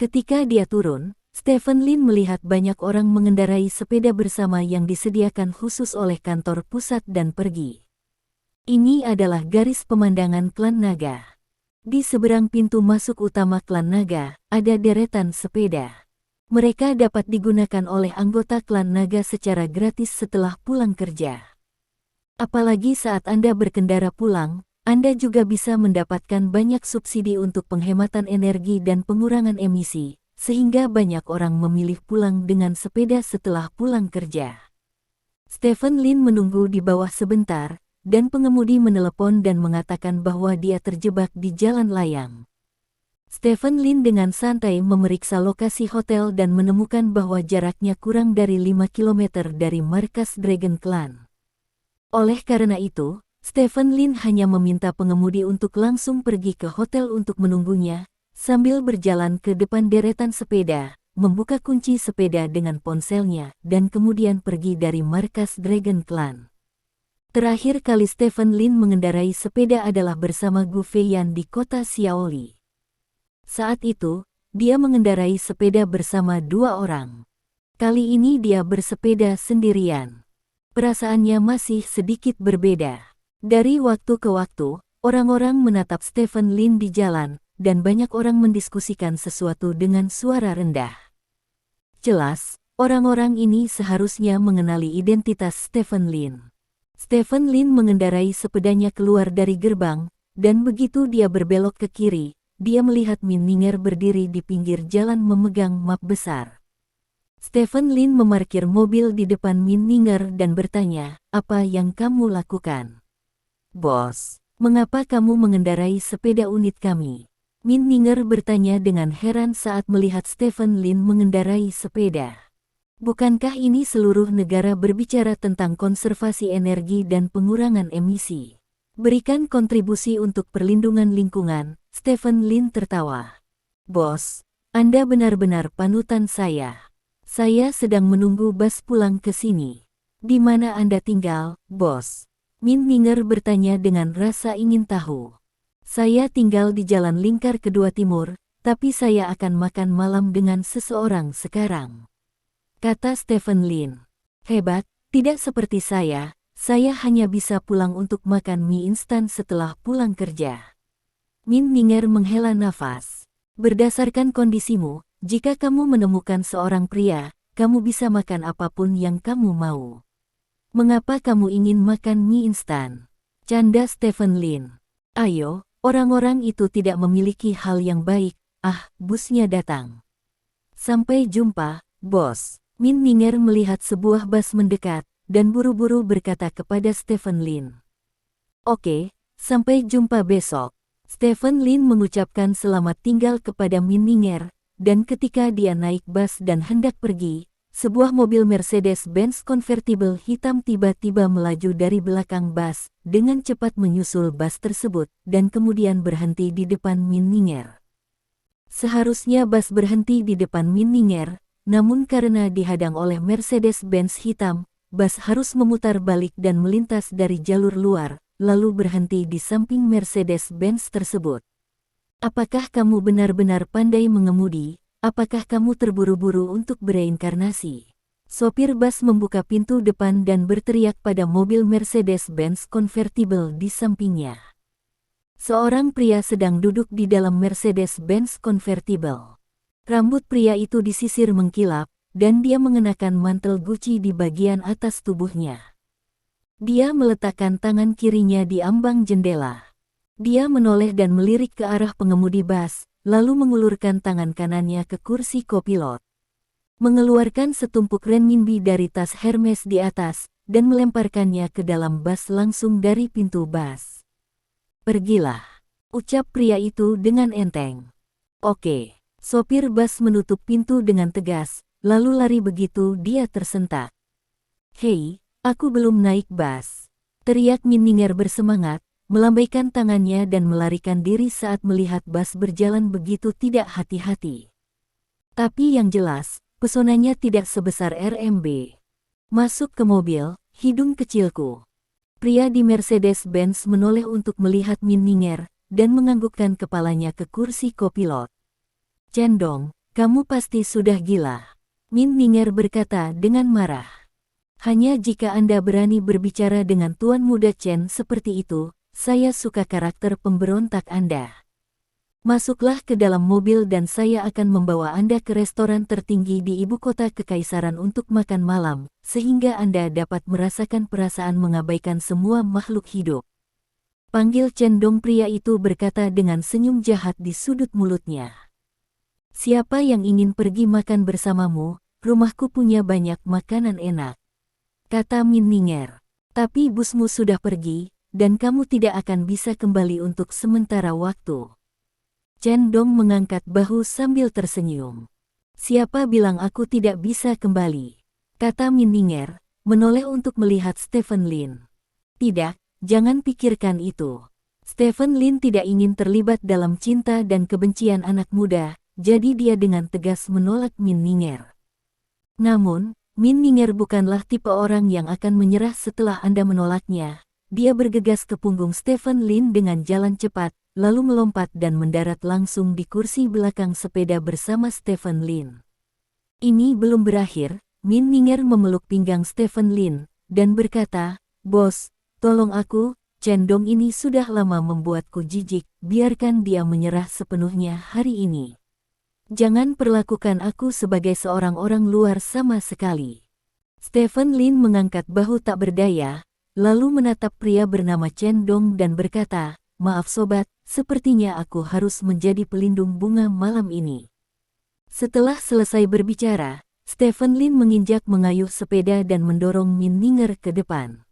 Ketika dia turun, Stephen Lin melihat banyak orang mengendarai sepeda bersama yang disediakan khusus oleh kantor pusat dan pergi. Ini adalah garis pemandangan klan naga. Di seberang pintu masuk utama klan naga, ada deretan sepeda. Mereka dapat digunakan oleh anggota klan naga secara gratis setelah pulang kerja. Apalagi saat Anda berkendara pulang, Anda juga bisa mendapatkan banyak subsidi untuk penghematan energi dan pengurangan emisi, sehingga banyak orang memilih pulang dengan sepeda setelah pulang kerja. Stephen Lin menunggu di bawah sebentar, dan pengemudi menelepon dan mengatakan bahwa dia terjebak di jalan layang. Stephen Lin dengan santai memeriksa lokasi hotel dan menemukan bahwa jaraknya kurang dari 5 km dari markas Dragon Clan. Oleh karena itu, Stephen Lin hanya meminta pengemudi untuk langsung pergi ke hotel untuk menunggunya, sambil berjalan ke depan deretan sepeda, membuka kunci sepeda dengan ponselnya, dan kemudian pergi dari markas Dragon Clan. Terakhir kali Stephen Lin mengendarai sepeda adalah bersama Gu Feiyan di kota Xiaoli. Saat itu, dia mengendarai sepeda bersama 2 orang. Kali ini dia bersepeda sendirian. Perasaannya masih sedikit berbeda. Dari waktu ke waktu, orang-orang menatap Stephen Lin di jalan, dan banyak orang mendiskusikan sesuatu dengan suara rendah. Jelas, orang-orang ini seharusnya mengenali identitas Stephen Lin. Stephen Lin mengendarai sepedanya keluar dari gerbang, dan begitu dia berbelok ke kiri, dia melihat Min Ninger berdiri di pinggir jalan memegang map besar. Stephen Lin memarkir mobil di depan Min Ninger dan bertanya, "Apa yang kamu lakukan?" "Bos, mengapa kamu mengendarai sepeda unit kami?" Min Ninger bertanya dengan heran saat melihat Stephen Lin mengendarai sepeda. Bukankah ini seluruh negara berbicara tentang konservasi energi dan pengurangan emisi? Berikan kontribusi untuk perlindungan lingkungan, Stephen Lin tertawa. "Bos, Anda benar-benar panutan saya. Saya sedang menunggu bus pulang ke sini." "Di mana Anda tinggal, bos?" Min Ninger bertanya dengan rasa ingin tahu. "Saya tinggal di Jalan Lingkar Kedua Timur, tapi saya akan makan malam dengan seseorang sekarang," kata Stephen Lin. "Hebat, tidak seperti saya hanya bisa pulang untuk makan mie instan setelah pulang kerja." Min Ninger menghela nafas. "Berdasarkan kondisimu, jika kamu menemukan seorang pria, kamu bisa makan apapun yang kamu mau. Mengapa kamu ingin makan mie instan?" Canda Stephen Lin. "Ayo, orang-orang itu tidak memiliki hal yang baik." Busnya datang." "Sampai jumpa, bos." Min Ninger melihat sebuah bus mendekat, dan buru-buru berkata kepada Stephen Lin. "Oke, sampai jumpa besok." Stephen Lin mengucapkan selamat tinggal kepada Min Ninger, dan ketika dia naik bus dan hendak pergi, sebuah mobil Mercedes-Benz convertible hitam tiba-tiba melaju dari belakang bus, dengan cepat menyusul bus tersebut, dan kemudian berhenti di depan Min Ninger. Seharusnya bus berhenti di depan Min Ninger, namun karena dihadang oleh Mercedes-Benz hitam, bus harus memutar balik dan melintas dari jalur luar, lalu berhenti di samping Mercedes-Benz tersebut. "Apakah kamu benar-benar pandai mengemudi? Apakah kamu terburu-buru untuk bereinkarnasi?" Sopir bus membuka pintu depan dan berteriak pada mobil Mercedes-Benz convertible di sampingnya. Seorang pria sedang duduk di dalam Mercedes-Benz convertible. Rambut pria itu disisir mengkilap, dan dia mengenakan mantel Gucci di bagian atas tubuhnya. Dia meletakkan tangan kirinya di ambang jendela. Dia menoleh dan melirik ke arah pengemudi bus, lalu mengulurkan tangan kanannya ke kursi kopilot. mengeluarkan setumpuk renminbi dari tas Hermes di atas, dan melemparkannya ke dalam bus langsung dari pintu bus. "Pergilah," ucap pria itu dengan enteng. "Oke." Sopir bus menutup pintu dengan tegas, lalu lari begitu dia tersentak. "Hei, aku belum naik bus," teriak Minninger bersemangat, melambaikan tangannya dan melarikan diri saat melihat bus berjalan begitu tidak hati-hati. Tapi yang jelas, pesonanya tidak sebesar RMB. "Masuk ke mobil, hidung kecilku." Pria di Mercedes-Benz menoleh untuk melihat Minninger, dan menganggukkan kepalanya ke kursi kopilot. "Chen Dong, kamu pasti sudah gila," Minninger berkata dengan marah. "Hanya jika Anda berani berbicara dengan Tuan Muda Chen seperti itu, saya suka karakter pemberontak Anda. Masuklah ke dalam mobil dan saya akan membawa Anda ke restoran tertinggi di ibu kota kekaisaran untuk makan malam, sehingga Anda dapat merasakan perasaan mengabaikan semua makhluk hidup." Panggil Chen Dong, pria itu berkata dengan senyum jahat di sudut mulutnya. "Siapa yang ingin pergi makan bersamamu? Rumahku punya banyak makanan enak," kata Minninger. "Tapi busmu sudah pergi, dan kamu tidak akan bisa kembali untuk sementara waktu." Chen Dong mengangkat bahu sambil tersenyum. "Siapa bilang aku tidak bisa kembali?" kata Minninger, menoleh untuk melihat Stephen Lin. "Tidak, jangan pikirkan itu." Stephen Lin tidak ingin terlibat dalam cinta dan kebencian anak muda, jadi dia dengan tegas menolak Minninger. Namun, Minninger bukanlah tipe orang yang akan menyerah setelah Anda menolaknya. Dia bergegas ke punggung Stephen Lin dengan jalan cepat, lalu melompat dan mendarat langsung di kursi belakang sepeda bersama Stephen Lin. Ini belum berakhir, Minninger memeluk pinggang Stephen Lin, dan berkata, "Bos, tolong aku, Chen Dong ini sudah lama membuatku jijik, biarkan dia menyerah sepenuhnya hari ini. Jangan perlakukan aku sebagai seorang orang luar sama sekali." Stephen Lin mengangkat bahu tak berdaya, lalu menatap pria bernama Chen Dong dan berkata, "Maaf sobat, sepertinya aku harus menjadi pelindung bunga malam ini." Setelah selesai berbicara, Stephen Lin menginjak mengayuh sepeda dan mendorong Minninger ke depan.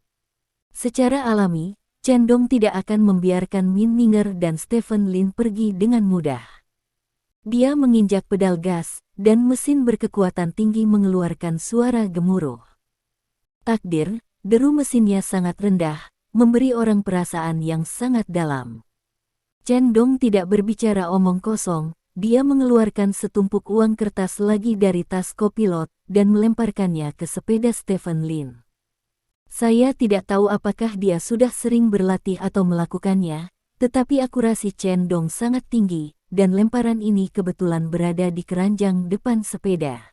Secara alami, Chen Dong tidak akan membiarkan Minninger dan Stephen Lin pergi dengan mudah. Dia menginjak pedal gas, dan mesin berkekuatan tinggi mengeluarkan suara gemuruh. Takdir, deru mesinnya sangat rendah, memberi orang perasaan yang sangat dalam. Chen Dong tidak berbicara omong kosong, dia mengeluarkan setumpuk uang kertas lagi dari tas kopilot, dan melemparkannya ke sepeda Stephen Lin. Saya tidak tahu apakah dia sudah sering berlatih atau melakukannya, tetapi akurasi Chen Dong sangat tinggi, dan lemparan ini kebetulan berada di keranjang depan sepeda.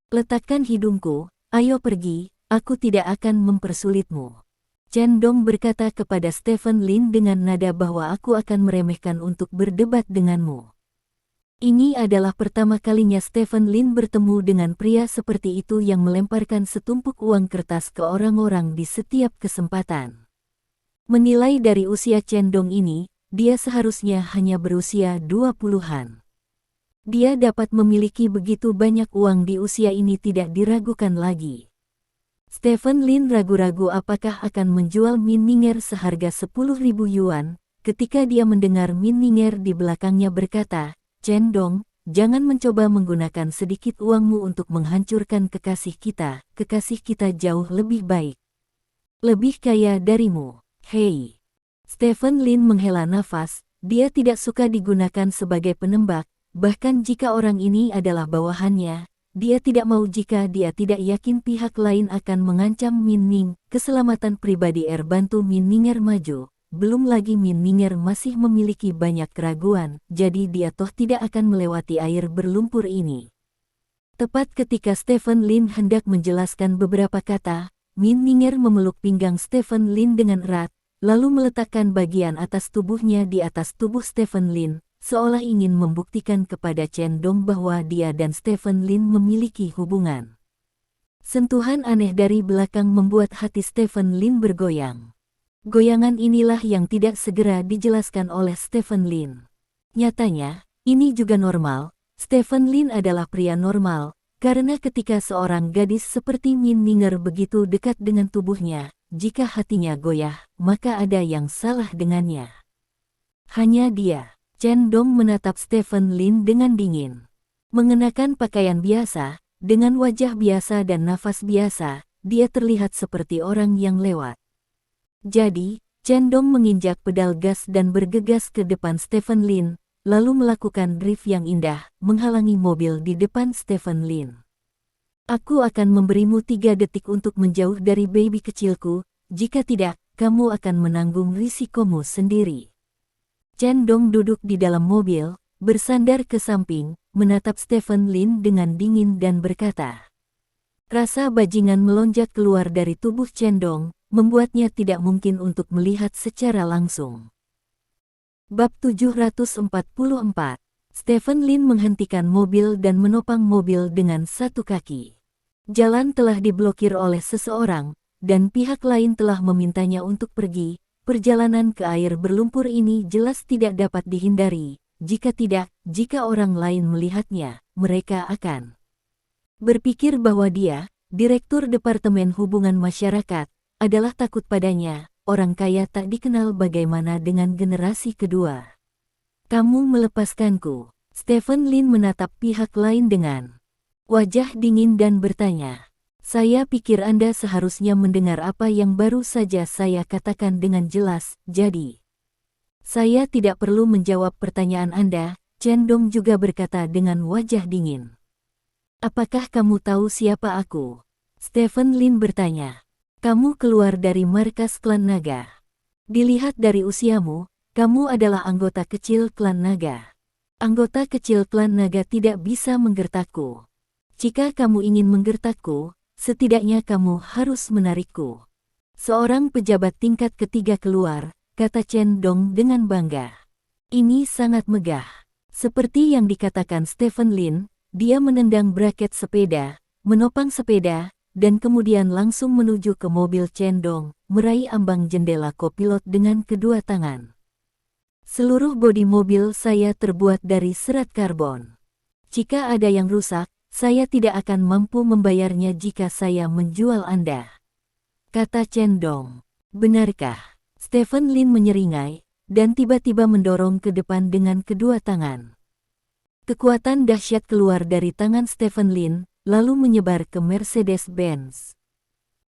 "Letakkan hidungku, ayo pergi, aku tidak akan mempersulitmu," Chen Dong berkata kepada Stephen Lin dengan nada bahwa aku akan meremehkan untuk berdebat denganmu. Ini adalah pertama kalinya Stephen Lin bertemu dengan pria seperti itu yang melemparkan setumpuk uang kertas ke orang-orang di setiap kesempatan. Menilai dari usia Chen Dong ini, dia seharusnya hanya berusia 20-an. Dia dapat memiliki begitu banyak uang di usia ini tidak diragukan lagi. Stephen Lin ragu-ragu apakah akan menjual Minninger seharga 10.000 yuan, ketika dia mendengar Minninger di belakangnya berkata, "Chen Dong, jangan mencoba menggunakan sedikit uangmu untuk menghancurkan kekasih kita jauh lebih baik. Lebih kaya darimu." "Hei." Stephen Lin menghela nafas, dia tidak suka digunakan sebagai penembak, bahkan jika orang ini adalah bawahannya. Dia tidak mau jika dia tidak yakin pihak lain akan mengancam Minning. Keselamatan pribadi bantu Minninger maju. Belum lagi Minninger masih memiliki banyak keraguan, jadi dia toh tidak akan melewati air berlumpur ini. Tepat ketika Stephen Lin hendak menjelaskan beberapa kata, Minninger memeluk pinggang Stephen Lin dengan erat, lalu meletakkan bagian atas tubuhnya di atas tubuh Stephen Lin, seolah ingin membuktikan kepada Chen Dong bahwa dia dan Stephen Lin memiliki hubungan. Sentuhan aneh dari belakang membuat hati Stephen Lin bergoyang. Goyangan inilah yang tidak segera dijelaskan oleh Stephen Lin. Nyatanya, ini juga normal. Stephen Lin adalah pria normal, Karena ketika seorang gadis seperti Min Ninger begitu dekat dengan tubuhnya, jika hatinya goyah, maka ada yang salah dengannya. Hanya dia. Chen Dong menatap Stephen Lin dengan dingin. Mengenakan pakaian biasa, dengan wajah biasa dan nafas biasa, dia terlihat seperti orang yang lewat. Jadi, Chen Dong menginjak pedal gas dan bergegas ke depan Stephen Lin, lalu melakukan drift yang indah, menghalangi mobil di depan Stephen Lin. Aku akan memberimu 3 detik untuk menjauh dari baby kecilku, jika tidak, kamu akan menanggung risikomu sendiri. Chen Dong duduk di dalam mobil, bersandar ke samping, menatap Stephen Lin dengan dingin dan berkata. Rasa bajingan melonjak keluar dari tubuh Chen Dong, membuatnya tidak mungkin untuk melihat secara langsung. Bab 744. Stephen Lin menghentikan mobil dan menopang mobil dengan satu kaki. Jalan telah diblokir oleh seseorang, dan pihak lain telah memintanya untuk pergi. Perjalanan ke air berlumpur ini jelas tidak dapat dihindari. Jika tidak, jika orang lain melihatnya, mereka akan berpikir bahwa dia, Direktur Departemen Hubungan Masyarakat, adalah takut padanya. Orang kaya tak dikenal bagaimana dengan generasi kedua. Kamu melepaskanku. Stephen Lin menatap pihak lain dengan wajah dingin dan bertanya. Saya pikir Anda seharusnya mendengar apa yang baru saja saya katakan dengan jelas, jadi saya tidak perlu menjawab pertanyaan Anda. Chen Dong juga berkata dengan wajah dingin. Apakah kamu tahu siapa aku? Stephen Lin bertanya. Kamu keluar dari markas klan naga. Dilihat dari usiamu, kamu adalah anggota kecil klan naga. Anggota kecil klan naga tidak bisa menggertakku. Jika kamu ingin menggertakku, setidaknya kamu harus menarikku. Seorang pejabat tingkat ketiga keluar, kata Chen Dong dengan bangga. Ini sangat megah. Seperti yang dikatakan Stephen Lin, dia menendang braket sepeda, menopang sepeda, dan kemudian langsung menuju ke mobil Chen Dong, meraih ambang jendela kopilot dengan kedua tangan. Seluruh bodi mobil saya terbuat dari serat karbon. Jika ada yang rusak, saya tidak akan mampu membayarnya jika saya menjual Anda. Kata Chen Dong. Benarkah? Stephen Lin menyeringai, dan tiba-tiba mendorong ke depan dengan kedua tangan. Kekuatan dahsyat keluar dari tangan Stephen Lin, lalu menyebar ke Mercedes-Benz.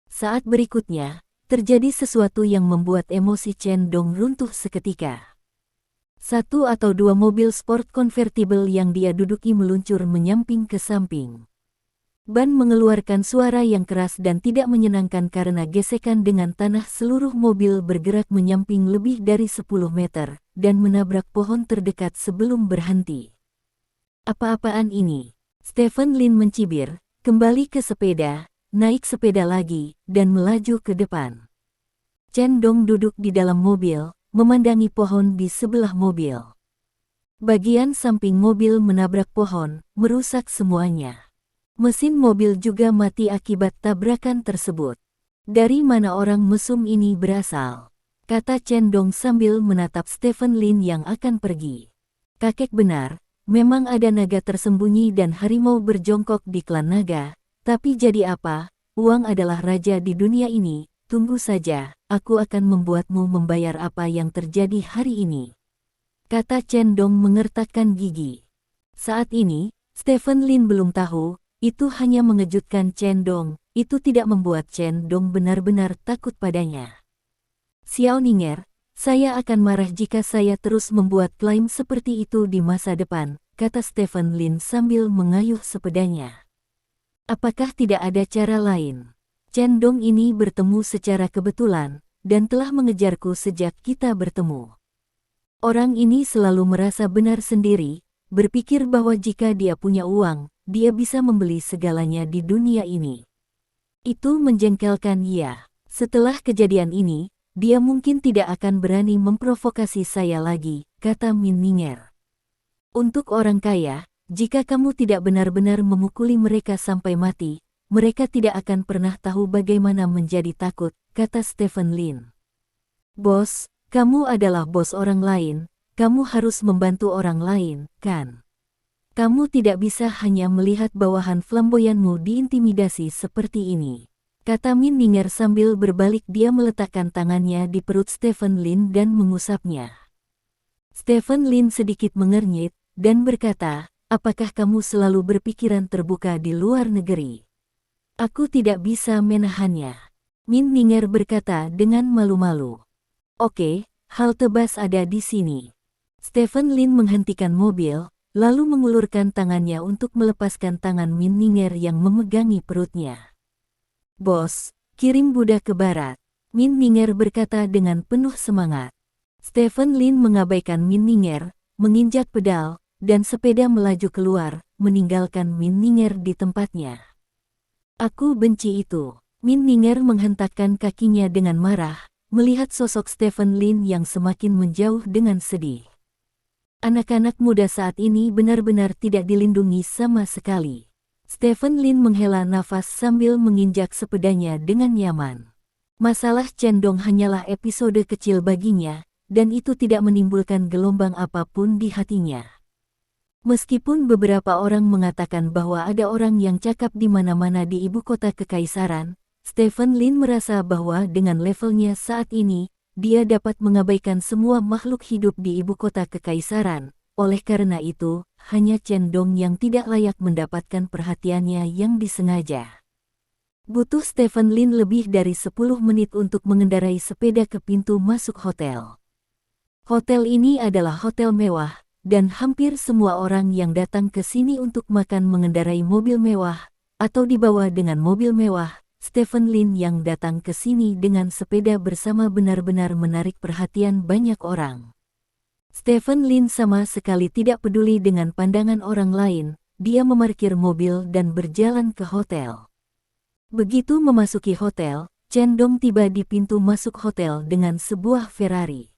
Saat berikutnya, terjadi sesuatu yang membuat emosi Chen Dong runtuh seketika. 1 atau 2 mobil sport konvertibel yang dia duduki meluncur menyamping ke samping. Ban mengeluarkan suara yang keras dan tidak menyenangkan karena gesekan dengan tanah. Seluruh mobil bergerak menyamping lebih dari 10 meter, dan menabrak pohon terdekat sebelum berhenti. Apa-apaan ini? Stephen Lin mencibir, kembali ke sepeda, naik sepeda lagi, dan melaju ke depan. Chen Dong duduk di dalam mobil, memandangi pohon di sebelah mobil. Bagian samping mobil menabrak pohon, merusak semuanya. Mesin mobil juga mati akibat tabrakan tersebut. Dari mana orang mesum ini berasal? Kata Chen Dong sambil menatap Stephen Lin yang akan pergi. Kakek benar. Memang ada naga tersembunyi dan harimau berjongkok di klan naga, tapi jadi apa? Uang adalah raja di dunia ini. Tunggu saja, aku akan membuatmu membayar apa yang terjadi hari ini. Kata Chen Dong mengertakkan gigi. Saat ini, Stephen Lin belum tahu, itu hanya mengejutkan Chen Dong, itu tidak membuat Chen Dong benar-benar takut padanya. Xiao Ninger, saya akan marah jika saya terus membuat klaim seperti itu di masa depan, kata Stephen Lin sambil mengayuh sepedanya. Apakah tidak ada cara lain? Chen Dong ini bertemu secara kebetulan, dan telah mengejarku sejak kita bertemu. Orang ini selalu merasa benar sendiri, berpikir bahwa jika dia punya uang, dia bisa membeli segalanya di dunia ini. Itu menjengkelkan dia. Setelah kejadian ini, dia mungkin tidak akan berani memprovokasi saya lagi, kata Min Ninger. Untuk orang kaya, jika kamu tidak benar-benar memukuli mereka sampai mati, mereka tidak akan pernah tahu bagaimana menjadi takut, kata Stephen Lin. Bos, kamu adalah bos orang lain, kamu harus membantu orang lain, kan? Kamu tidak bisa hanya melihat bawahan flamboyanmu diintimidasi seperti ini, kata Min Ninger sambil berbalik. Dia meletakkan tangannya di perut Stephen Lin dan mengusapnya. Stephen Lin sedikit mengernyit dan berkata, apakah kamu selalu berpikiran terbuka di luar negeri? Aku tidak bisa menahannya. Min Ninger berkata dengan malu-malu. Oke, halte bus ada di sini. Stephen Lin menghentikan mobil, lalu mengulurkan tangannya untuk melepaskan tangan Min Ninger yang memegangi perutnya. Bos, kirim budak ke barat, Min Ninger berkata dengan penuh semangat. Stephen Lin mengabaikan Min Ninger, menginjak pedal, dan sepeda melaju keluar, meninggalkan Min Ninger di tempatnya. Aku benci itu. Min Ninger menghentakkan kakinya dengan marah, melihat sosok Stephen Lin yang semakin menjauh dengan sedih. Anak-anak muda saat ini benar-benar tidak dilindungi sama sekali. Stephen Lin menghela nafas sambil menginjak sepedanya dengan nyaman. Masalah Chen Dong hanyalah episode kecil baginya, dan itu tidak menimbulkan gelombang apapun di hatinya. Meskipun beberapa orang mengatakan bahwa ada orang yang cakap di mana-mana di ibu kota kekaisaran, Stephen Lin merasa bahwa dengan levelnya saat ini, dia dapat mengabaikan semua makhluk hidup di ibu kota kekaisaran. Oleh karena itu, hanya Chen Dong yang tidak layak mendapatkan perhatiannya yang disengaja. Butuh Stephen Lin lebih dari 10 menit untuk mengendarai sepeda ke pintu masuk hotel. Hotel ini adalah hotel mewah, dan hampir semua orang yang datang ke sini untuk makan mengendarai mobil mewah, atau dibawa dengan mobil mewah. Stephen Lin yang datang ke sini dengan sepeda bersama benar-benar menarik perhatian banyak orang. Stephen Lin sama sekali tidak peduli dengan pandangan orang lain. Dia memarkir mobil dan berjalan ke hotel. Begitu memasuki hotel, Chen Dong tiba di pintu masuk hotel dengan sebuah Ferrari.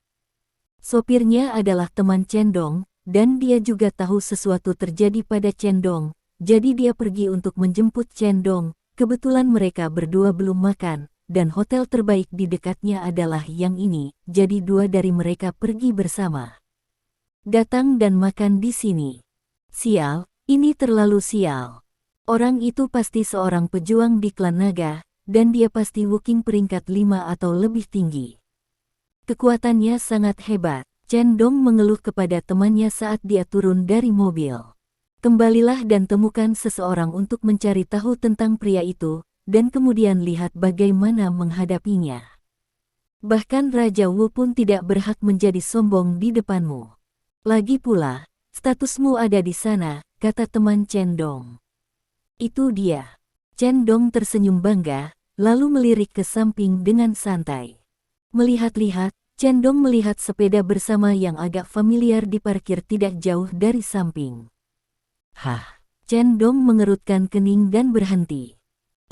Sopirnya adalah teman Chen Dong, dan dia juga tahu sesuatu terjadi pada Chen Dong, jadi dia pergi untuk menjemput Chen Dong. Kebetulan mereka berdua belum makan, dan hotel terbaik di dekatnya adalah yang ini, jadi dua dari mereka pergi bersama. Datang dan makan di sini. Sial, ini terlalu sial. Orang itu pasti seorang pejuang di klan naga, dan dia pasti Wukong peringkat 5 atau lebih tinggi. Kekuatannya sangat hebat. Chen Dong mengeluh kepada temannya saat dia turun dari mobil. Kembalilah dan temukan seseorang untuk mencari tahu tentang pria itu, dan kemudian lihat bagaimana menghadapinya. Bahkan Raja Wu pun tidak berhak menjadi sombong di depanmu. Lagi pula, statusmu ada di sana, kata teman Chen Dong. Itu dia. Chen Dong tersenyum bangga, lalu melirik ke samping dengan santai. Melihat-lihat, Chen Dong melihat sepeda bersama yang agak familiar diparkir tidak jauh dari samping. Hah? Chen Dong mengerutkan kening dan berhenti.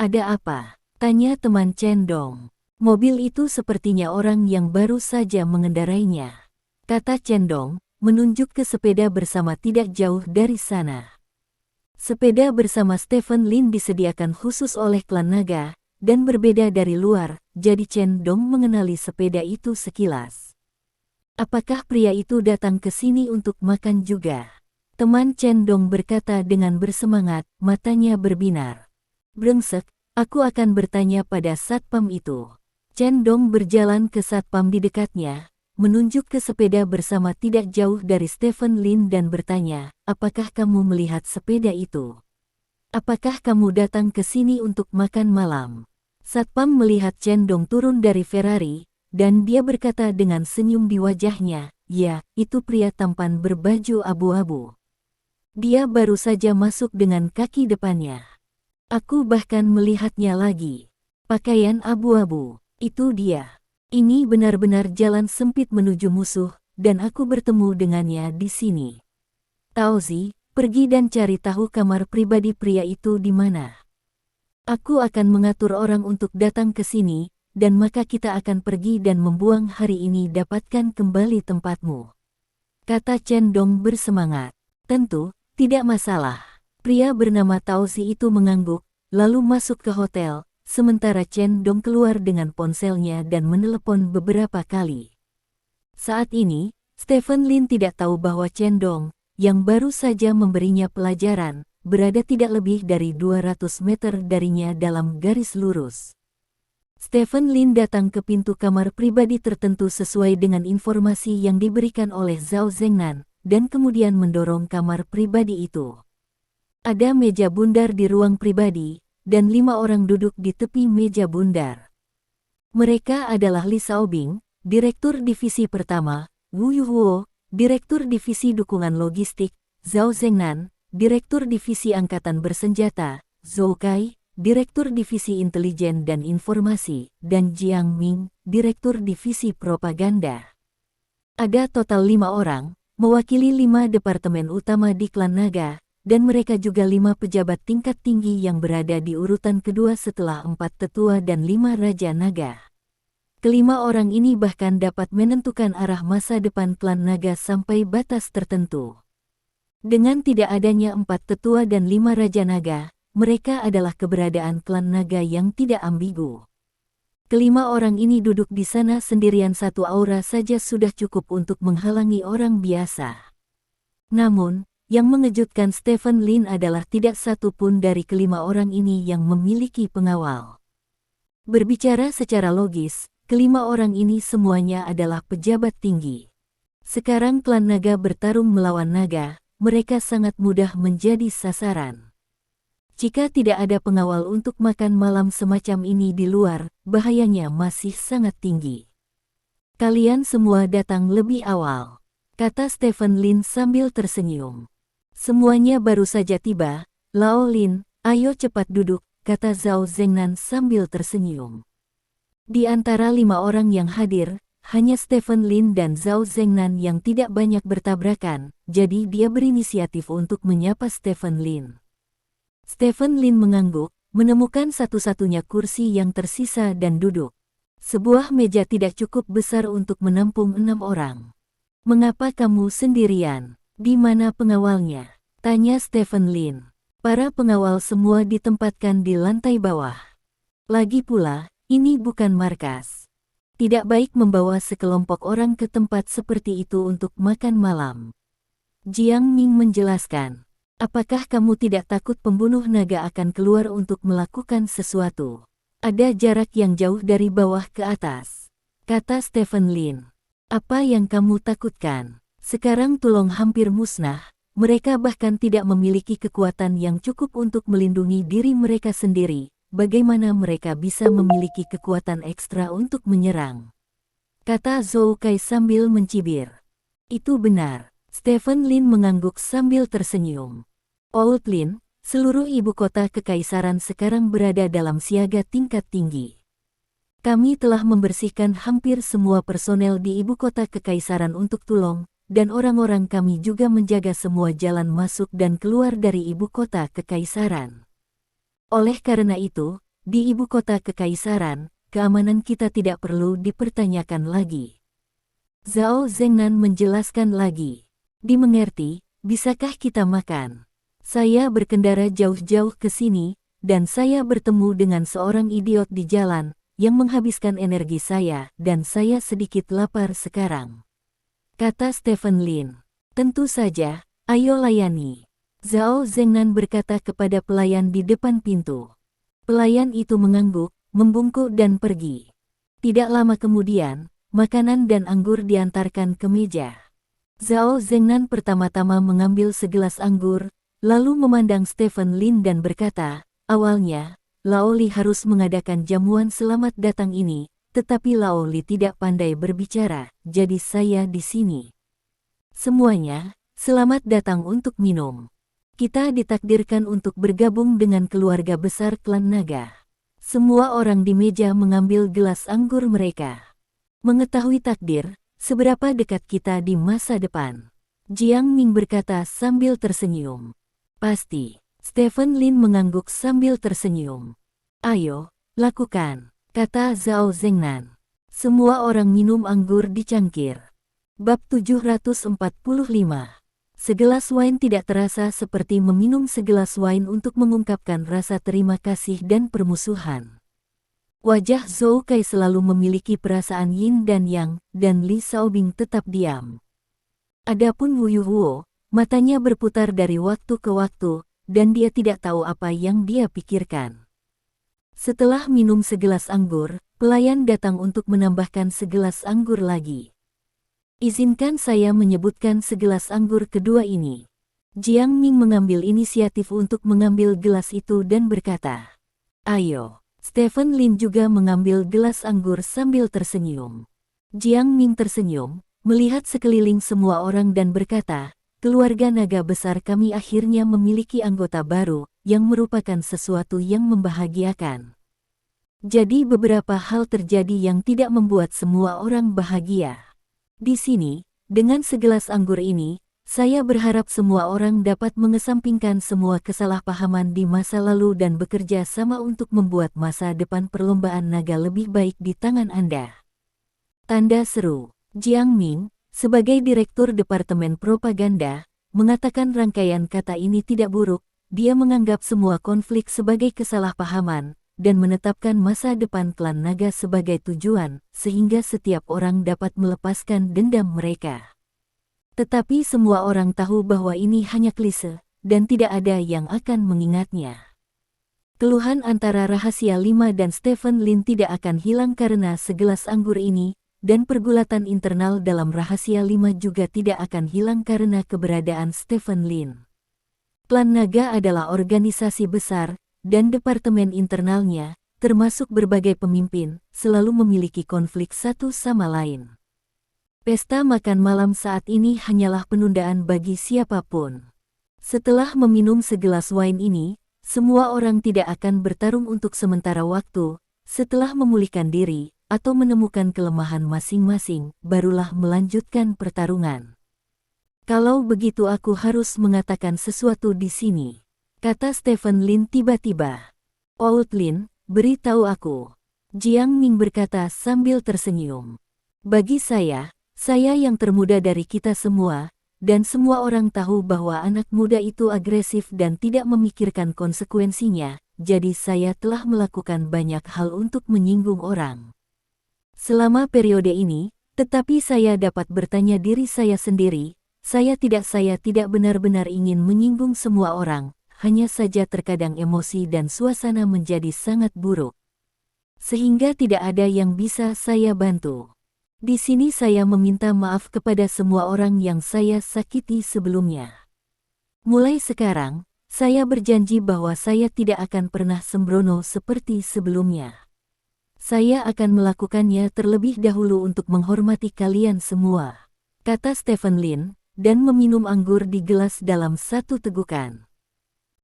Ada apa? Tanya teman Chen Dong. Mobil itu sepertinya orang yang baru saja mengendarainya, kata Chen Dong, menunjuk ke sepeda bersama tidak jauh dari sana. Sepeda bersama Stephen Lin disediakan khusus oleh klan naga, dan berbeda dari luar, jadi Chen Dong mengenali sepeda itu sekilas. Apakah pria itu datang ke sini untuk makan juga? Teman Chen Dong berkata dengan bersemangat, matanya berbinar. Brengsek, aku akan bertanya pada satpam itu. Chen Dong berjalan ke satpam di dekatnya, menunjuk ke sepeda bersama tidak jauh dari Stephen Lin dan bertanya, apakah kamu melihat sepeda itu? Apakah kamu datang ke sini untuk makan malam? Satpam melihat Chen Dong turun dari Ferrari, dan dia berkata dengan senyum di wajahnya, ya, itu pria tampan berbaju abu-abu. Dia baru saja masuk dengan kaki depannya. Aku bahkan melihatnya lagi. Pakaian abu-abu, itu dia. Ini benar-benar jalan sempit menuju musuh, dan aku bertemu dengannya di sini. Taozi, pergi dan cari tahu kamar pribadi pria itu di mana. Aku akan mengatur orang untuk datang ke sini, dan maka kita akan pergi dan membuang hari ini dapatkan kembali tempatmu. Kata Chen Dong bersemangat. Tentu, tidak masalah. Pria bernama Taozi itu mengangguk, lalu masuk ke hotel, sementara Chen Dong keluar dengan ponselnya dan menelepon beberapa kali. Saat ini, Stephen Lin tidak tahu bahwa Chen Dong, yang baru saja memberinya pelajaran, berada tidak lebih dari 200 meter darinya dalam garis lurus. Stephen Lin datang ke pintu kamar pribadi tertentu sesuai dengan informasi yang diberikan oleh Zhao Zengnan, dan kemudian mendorong kamar pribadi itu. Ada meja bundar di ruang pribadi, dan 5 orang duduk di tepi meja bundar. Mereka adalah Li Xiaobing, Direktur Divisi Pertama, Wu Yuhuo, Direktur Divisi Dukungan Logistik, Zhao Zengnan, Direktur Divisi Angkatan Bersenjata, Zhou Kai, Direktur Divisi Intelijen dan Informasi, dan Jiang Ming, Direktur Divisi Propaganda. Ada total 5 orang, mewakili 5 departemen utama di klan naga, dan mereka juga 5 pejabat tingkat tinggi yang berada di urutan kedua setelah 4 tetua dan 5 raja naga. Kelima orang ini bahkan dapat menentukan arah masa depan klan naga sampai batas tertentu. Dengan tidak adanya 4 tetua dan 5 raja naga, mereka adalah keberadaan klan naga yang tidak ambigu. Kelima orang ini duduk di sana sendirian, satu aura saja sudah cukup untuk menghalangi orang biasa. Namun, yang mengejutkan Stephen Lin adalah tidak satu pun dari kelima orang ini yang memiliki pengawal. Berbicara secara logis, kelima orang ini semuanya adalah pejabat tinggi. Sekarang klan naga bertarung melawan naga, mereka sangat mudah menjadi sasaran. Jika tidak ada pengawal untuk makan malam semacam ini di luar, bahayanya masih sangat tinggi. Kalian semua datang lebih awal, kata Stephen Lin sambil tersenyum. Semuanya baru saja tiba. Lao Lin, ayo cepat duduk, kata Zhao Zengnan sambil tersenyum. Di antara 5 orang yang hadir, hanya Stephen Lin dan Zhao Zengnan yang tidak banyak bertabrakan, jadi dia berinisiatif untuk menyapa Stephen Lin. Stephen Lin mengangguk, menemukan satu-satunya kursi yang tersisa dan duduk. Sebuah meja tidak cukup besar untuk menampung 6 orang. Mengapa kamu sendirian? Di mana pengawalnya? Tanya Stephen Lin. Para pengawal semua ditempatkan di lantai bawah. Lagi pula, ini bukan markas. Tidak baik membawa sekelompok orang ke tempat seperti itu untuk makan malam. Jiang Ming menjelaskan. Apakah kamu tidak takut pembunuh naga akan keluar untuk melakukan sesuatu? Ada jarak yang jauh dari bawah ke atas, kata Stephen Lin. Apa yang kamu takutkan? Sekarang Tulong hampir musnah, mereka bahkan tidak memiliki kekuatan yang cukup untuk melindungi diri mereka sendiri. Bagaimana mereka bisa memiliki kekuatan ekstra untuk menyerang? Kata Zhou Kai sambil mencibir. Itu benar. Stephen Lin mengangguk sambil tersenyum. Old Lin, seluruh ibu kota kekaisaran sekarang berada dalam siaga tingkat tinggi. Kami telah membersihkan hampir semua personel di ibu kota kekaisaran untuk Tulong, dan orang-orang kami juga menjaga semua jalan masuk dan keluar dari ibu kota kekaisaran. Oleh karena itu, di ibu kota kekaisaran, keamanan kita tidak perlu dipertanyakan lagi. Zhao Zengnan menjelaskan lagi. Dimengerti, bisakah kita makan? Saya berkendara jauh-jauh ke sini, dan saya bertemu dengan seorang idiot di jalan, yang menghabiskan energi saya, dan saya sedikit lapar sekarang. Kata Stephen Lin. Tentu saja, ayo layani. Zhao Zengnan berkata kepada pelayan di depan pintu. Pelayan itu mengangguk, membungkuk dan pergi. Tidak lama kemudian, makanan dan anggur diantarkan ke meja. Zhao Zengnan pertama-tama mengambil segelas anggur, lalu memandang Stephen Lin dan berkata, awalnya, Lao Li harus mengadakan jamuan selamat datang ini, tetapi Lao Li tidak pandai berbicara, jadi saya di sini. Semuanya, selamat datang untuk minum. Kita ditakdirkan untuk bergabung dengan keluarga besar klan naga. Semua orang di meja mengambil gelas anggur mereka. Mengetahui takdir, seberapa dekat kita di masa depan? Jiang Ming berkata sambil tersenyum. Pasti. Stephen Lin mengangguk sambil tersenyum. Ayo, lakukan, kata Zhao Zengnan. Semua orang minum anggur di cangkir. Bab 745. Segelas wine tidak terasa seperti meminum segelas wine untuk mengungkapkan rasa terima kasih dan permusuhan. Wajah Zhou Kai selalu memiliki perasaan yin dan yang, dan Li Xiaobing tetap diam. Adapun Wu Yuhuo, Matanya berputar dari waktu ke waktu, dan dia tidak tahu apa yang dia pikirkan. Setelah minum segelas anggur, pelayan datang untuk menambahkan segelas anggur lagi. Izinkan saya menyebutkan segelas anggur kedua ini. Jiang Ming mengambil inisiatif untuk mengambil gelas itu dan berkata, "Ayo." Stephen Lin juga mengambil gelas anggur sambil tersenyum. Jiang Ming tersenyum, melihat sekeliling semua orang dan berkata, "Keluarga naga besar kami akhirnya memiliki anggota baru, yang merupakan sesuatu yang membahagiakan." Jadi beberapa hal terjadi yang tidak membuat semua orang bahagia. Di sini, dengan segelas anggur ini, saya berharap semua orang dapat mengesampingkan semua kesalahpahaman di masa lalu dan bekerja sama untuk membuat masa depan perlombaan naga lebih baik di tangan Anda. Tanda seru. Jiang Ming, sebagai Direktur Departemen Propaganda, mengatakan rangkaian kata ini tidak buruk. Dia menganggap semua konflik sebagai kesalahpahaman, dan menetapkan masa depan klan naga sebagai tujuan, sehingga setiap orang dapat melepaskan dendam mereka. Tetapi semua orang tahu bahwa ini hanya klise, dan tidak ada yang akan mengingatnya. Keluhan antara Rahasia 5 dan Stephen Lin tidak akan hilang karena segelas anggur ini, dan pergulatan internal dalam Rahasia 5 juga tidak akan hilang karena keberadaan Stephen Lin. Klan Naga adalah organisasi besar, dan departemen internalnya, termasuk berbagai pemimpin, selalu memiliki konflik satu sama lain. Pesta makan malam saat ini hanyalah penundaan bagi siapapun. Setelah meminum segelas wine ini, semua orang tidak akan bertarung untuk sementara waktu. Setelah memulihkan diri, atau menemukan kelemahan masing-masing, barulah melanjutkan pertarungan. "Kalau begitu aku harus mengatakan sesuatu di sini," kata Stephen Lin tiba-tiba. "Old Lin, beritahu aku." Jiang Ming berkata sambil tersenyum. "Bagi saya yang termuda dari kita semua, dan semua orang tahu bahwa anak muda itu agresif dan tidak memikirkan konsekuensinya, jadi saya telah melakukan banyak hal untuk menyinggung orang. Selama periode ini, tetapi saya dapat bertanya diri saya sendiri, saya tidak benar-benar ingin menyinggung semua orang, hanya saja terkadang emosi dan suasana menjadi sangat buruk. Sehingga tidak ada yang bisa saya bantu. Di sini saya meminta maaf kepada semua orang yang saya sakiti sebelumnya. Mulai sekarang, saya berjanji bahwa saya tidak akan pernah sembrono seperti sebelumnya. Saya akan melakukannya terlebih dahulu untuk menghormati kalian semua," kata Stephen Lin, dan meminum anggur di gelas dalam satu tegukan.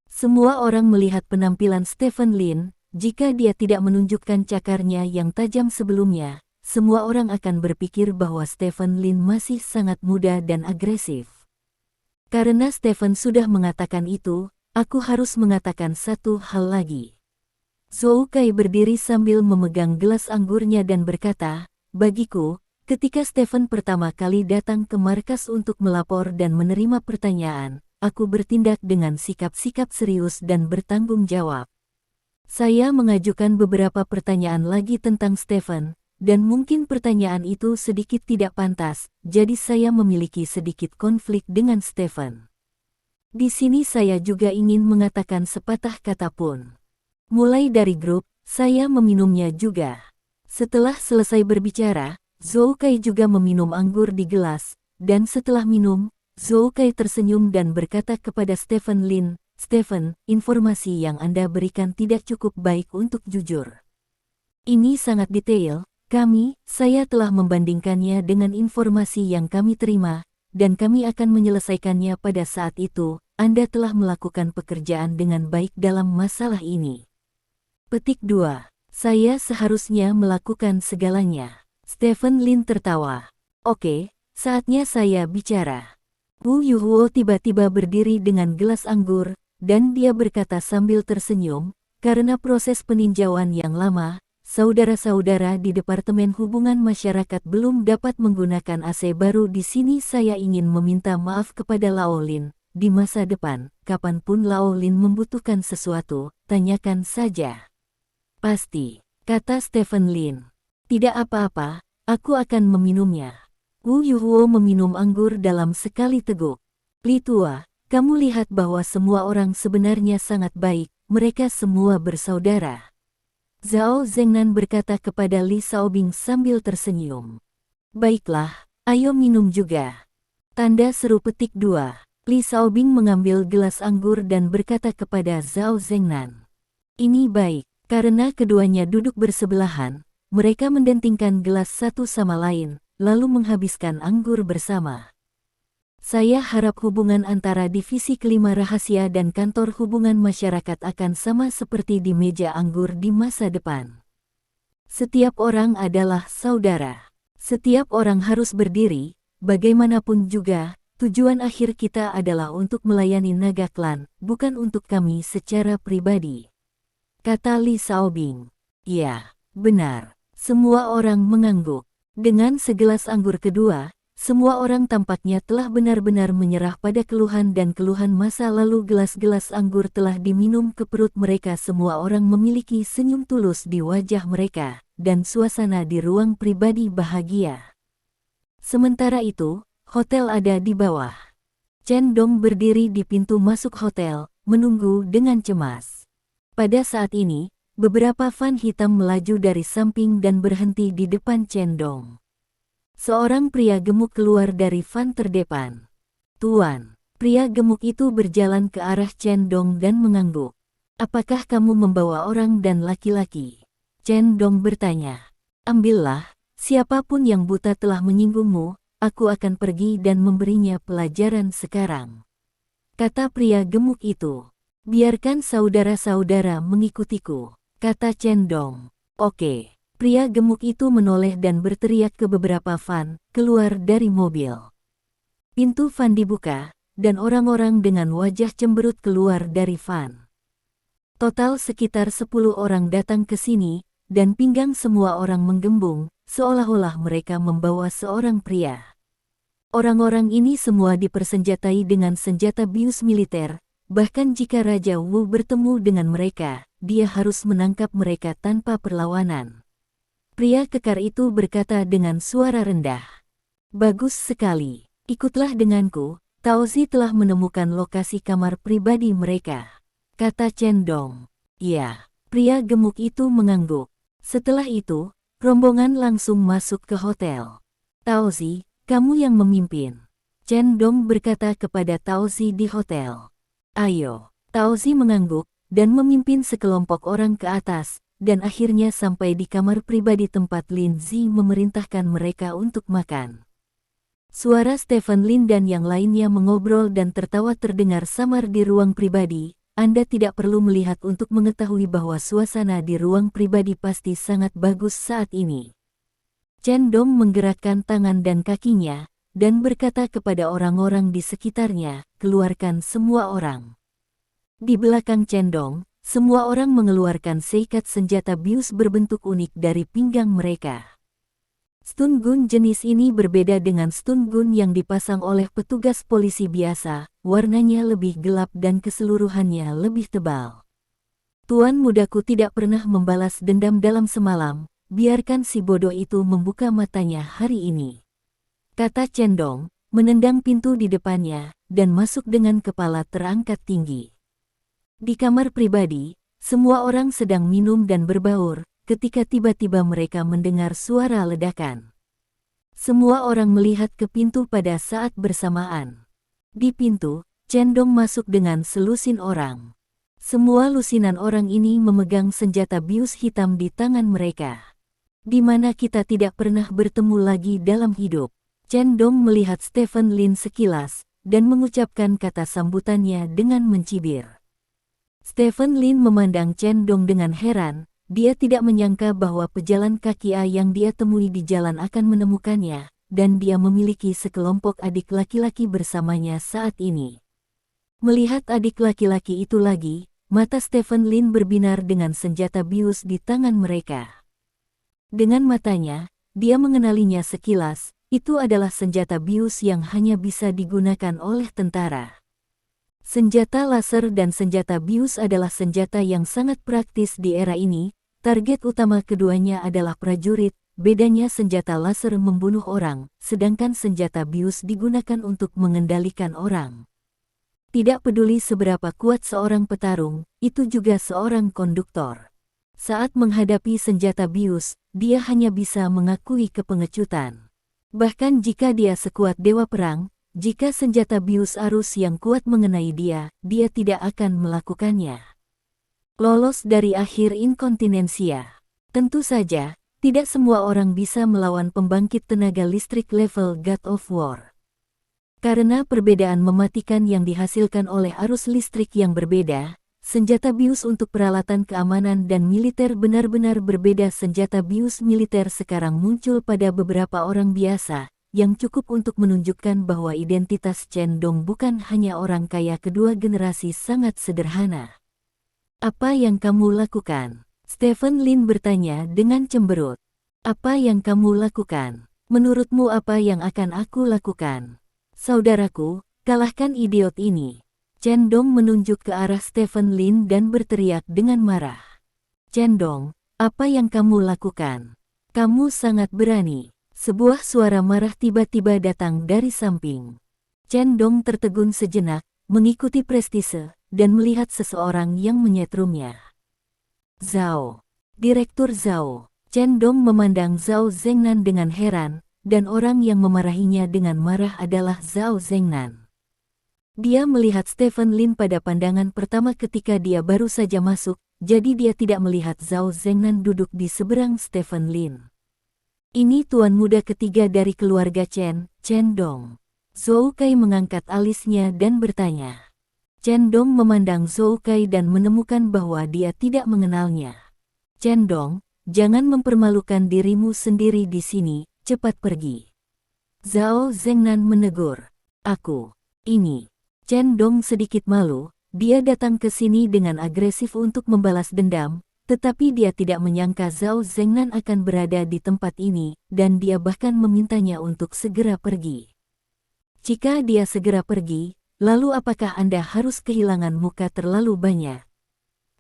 Semua orang melihat penampilan Stephen Lin, jika dia tidak menunjukkan cakarnya yang tajam sebelumnya. Semua orang akan berpikir bahwa Stephen Lin masih sangat muda dan agresif. Karena Stephen sudah mengatakan itu, aku harus mengatakan satu hal lagi. Zhou Kai berdiri sambil memegang gelas anggurnya dan berkata, "Bagiku, ketika Stephen pertama kali datang ke markas untuk melapor dan menerima pertanyaan, aku bertindak dengan sikap-sikap serius dan bertanggung jawab. Saya mengajukan beberapa pertanyaan lagi tentang Stephen, dan mungkin pertanyaan itu sedikit tidak pantas, jadi saya memiliki sedikit konflik dengan Stephen. Di sini saya juga ingin mengatakan sepatah kata pun. Mulai dari grup, saya meminumnya juga." Setelah selesai berbicara, Zhou Kai juga meminum anggur di gelas, dan setelah minum, Zhou Kai tersenyum dan berkata kepada Stephen Lin, "Stephen, informasi yang Anda berikan tidak cukup baik untuk jujur. Ini sangat detail. Saya telah membandingkannya dengan informasi yang kami terima, dan kami akan menyelesaikannya pada saat itu. Anda telah melakukan pekerjaan dengan baik dalam masalah ini." Petik 2. Saya seharusnya melakukan segalanya. Stephen Lin tertawa. "Oke, saatnya saya bicara." Wu Yuhuo tiba-tiba berdiri dengan gelas anggur, dan dia berkata sambil tersenyum, "Karena proses peninjauan yang lama, saudara-saudara di Departemen Hubungan Masyarakat belum dapat menggunakan AC baru di sini. Saya ingin meminta maaf kepada Lao Lin. Di masa depan, kapanpun Lao Lin membutuhkan sesuatu, tanyakan saja." "Pasti," kata Stephen Lin. "Tidak apa-apa, aku akan meminumnya." Wu Yuhuo meminum anggur dalam sekali teguk. Li tua, kamu lihat bahwa semua orang sebenarnya sangat baik, mereka semua bersaudara. Zhao Zengnan berkata kepada Li Xiaobing sambil tersenyum. Baiklah, ayo minum juga. Tanda seru petik 2. Li Xiaobing mengambil gelas anggur dan berkata kepada Zhao Zengnan. Ini baik, karena keduanya duduk bersebelahan, mereka mendentingkan gelas satu sama lain, lalu menghabiskan anggur bersama. Saya harap hubungan antara Divisi Kelima Rahasia dan Kantor Hubungan Masyarakat akan sama seperti di meja anggur di masa depan. Setiap orang adalah saudara. Setiap orang harus berdiri, bagaimanapun juga, tujuan akhir kita adalah untuk melayani Naga Klan, bukan untuk kami secara pribadi. Kata Li Xiaobing. Ya, benar. Semua orang mengangguk. Dengan segelas anggur kedua, semua orang tampaknya telah benar-benar menyerah pada keluhan dan keluhan masa lalu. Gelas-gelas anggur telah diminum ke perut mereka. Semua orang memiliki senyum tulus di wajah mereka, dan suasana di ruang pribadi bahagia. Sementara itu, hotel ada di bawah. Chen Dong berdiri di pintu masuk hotel, menunggu dengan cemas. Pada saat ini, beberapa van hitam melaju dari samping dan berhenti di depan Chen Dong. Seorang pria gemuk keluar dari van terdepan. Tuan, pria gemuk itu berjalan ke arah Chen Dong dan mengangguk. Apakah kamu membawa orang dan laki-laki? Chen Dong bertanya. Ambillah, siapapun yang buta telah menyinggungmu, aku akan pergi dan memberinya pelajaran sekarang. Kata pria gemuk itu. Biarkan saudara-saudara mengikutiku, kata Chen Dong. Oke. Pria gemuk itu menoleh dan berteriak ke beberapa van, keluar dari mobil. Pintu van dibuka, dan orang-orang dengan wajah cemberut keluar dari van. Total sekitar 10 orang datang ke sini, dan pinggang semua orang menggembung, seolah-olah mereka membawa seorang pria. Orang-orang ini semua dipersenjatai dengan senjata bius militer, bahkan jika Raja Wu bertemu dengan mereka, dia harus menangkap mereka tanpa perlawanan. Pria kekar itu berkata dengan suara rendah. Bagus sekali, ikutlah denganku, Taozi telah menemukan lokasi kamar pribadi mereka. Kata Chen Dong. Ya, pria gemuk itu mengangguk. Setelah itu, rombongan langsung masuk ke hotel. Taozi, kamu yang memimpin. Chen Dong berkata kepada Taozi di hotel. Ayo, Taozi mengangguk, dan memimpin sekelompok orang ke atas, dan akhirnya sampai di kamar pribadi tempat Lin Zi memerintahkan mereka untuk makan. Suara Stephen Lin dan yang lainnya mengobrol dan tertawa terdengar samar di ruang pribadi. Anda tidak perlu melihat untuk mengetahui bahwa suasana di ruang pribadi pasti sangat bagus saat ini. Chen Dong menggerakkan tangan dan kakinya, dan berkata kepada orang-orang di sekitarnya, keluarkan semua orang. Di belakang Chen Dong, semua orang mengeluarkan seikat senjata bius berbentuk unik dari pinggang mereka. Stun gun jenis ini berbeda dengan stun gun yang dipasang oleh petugas polisi biasa, warnanya lebih gelap dan keseluruhannya lebih tebal. Tuan mudaku tidak pernah membalas dendam dalam semalam, biarkan si bodoh itu membuka matanya hari ini. Kata Chen Dong, menendang pintu di depannya, dan masuk dengan kepala terangkat tinggi. Di kamar pribadi, semua orang sedang minum dan berbaur, ketika tiba-tiba mereka mendengar suara ledakan. Semua orang melihat ke pintu pada saat bersamaan. Di pintu, Chen Dong masuk dengan selusin orang. Semua lusinan orang ini memegang senjata bius hitam di tangan mereka. Di mana kita tidak pernah bertemu lagi dalam hidup. Chen Dong melihat Stephen Lin sekilas, dan mengucapkan kata sambutannya dengan mencibir. Stephen Lin memandang Chen Dong dengan heran, dia tidak menyangka bahwa pejalan kaki A yang dia temui di jalan akan menemukannya, dan dia memiliki sekelompok adik laki-laki bersamanya saat ini. Melihat adik laki-laki itu lagi, mata Stephen Lin berbinar dengan senjata bius di tangan mereka. Dengan matanya, dia mengenalinya sekilas, itu adalah senjata bius yang hanya bisa digunakan oleh tentara. Senjata laser dan senjata bius adalah senjata yang sangat praktis di era ini. Target utama keduanya adalah prajurit, bedanya senjata laser membunuh orang, sedangkan senjata bius digunakan untuk mengendalikan orang. Tidak peduli seberapa kuat seorang petarung, itu juga seorang konduktor. Saat menghadapi senjata bius, dia hanya bisa mengakui kepengecutan. Bahkan jika dia sekuat dewa perang, jika senjata bius arus yang kuat mengenai dia tidak akan melakukannya. Lolos dari akhir inkontinensia. Tentu saja, tidak semua orang bisa melawan pembangkit tenaga listrik level God of War. Karena perbedaan mematikan yang dihasilkan oleh arus listrik yang berbeda, senjata bius untuk peralatan keamanan dan militer benar-benar berbeda. Senjata bius militer sekarang muncul pada beberapa orang biasa, yang cukup untuk menunjukkan bahwa identitas Chen Dong bukan hanya orang kaya kedua generasi sangat sederhana. Apa yang kamu lakukan? Stephen Lin bertanya dengan cemberut. Apa yang kamu lakukan? Menurutmu apa yang akan aku lakukan? Saudaraku, kalahkan idiot ini. Chen Dong menunjuk ke arah Stephen Lin dan berteriak dengan marah. Chen Dong, apa yang kamu lakukan? Kamu sangat berani. Sebuah suara marah tiba-tiba datang dari samping. Chen Dong tertegun sejenak, mengikuti prestise, dan melihat seseorang yang menyetrumnya. Zhao. Direktur Zhao. Chen Dong memandang Zhao Zengnan dengan heran, dan orang yang memarahinya dengan marah adalah Zhao Zengnan. Dia melihat Stephen Lin pada pandangan pertama ketika dia baru saja masuk, jadi dia tidak melihat Zhao Zengnan duduk di seberang Stephen Lin. Ini tuan muda ketiga dari keluarga Chen, Chen Dong. Zhou Kai mengangkat alisnya dan bertanya. Chen Dong memandang Zhou Kai dan menemukan bahwa dia tidak mengenalnya. Chen Dong, jangan mempermalukan dirimu sendiri di sini, cepat pergi. Zhao Zengnan menegur. Ini. Chen Dong sedikit malu, dia datang ke sini dengan agresif untuk membalas dendam, tetapi dia tidak menyangka Zhao Zengnan akan berada di tempat ini, dan dia bahkan memintanya untuk segera pergi. Jika dia segera pergi, lalu apakah Anda harus kehilangan muka terlalu banyak?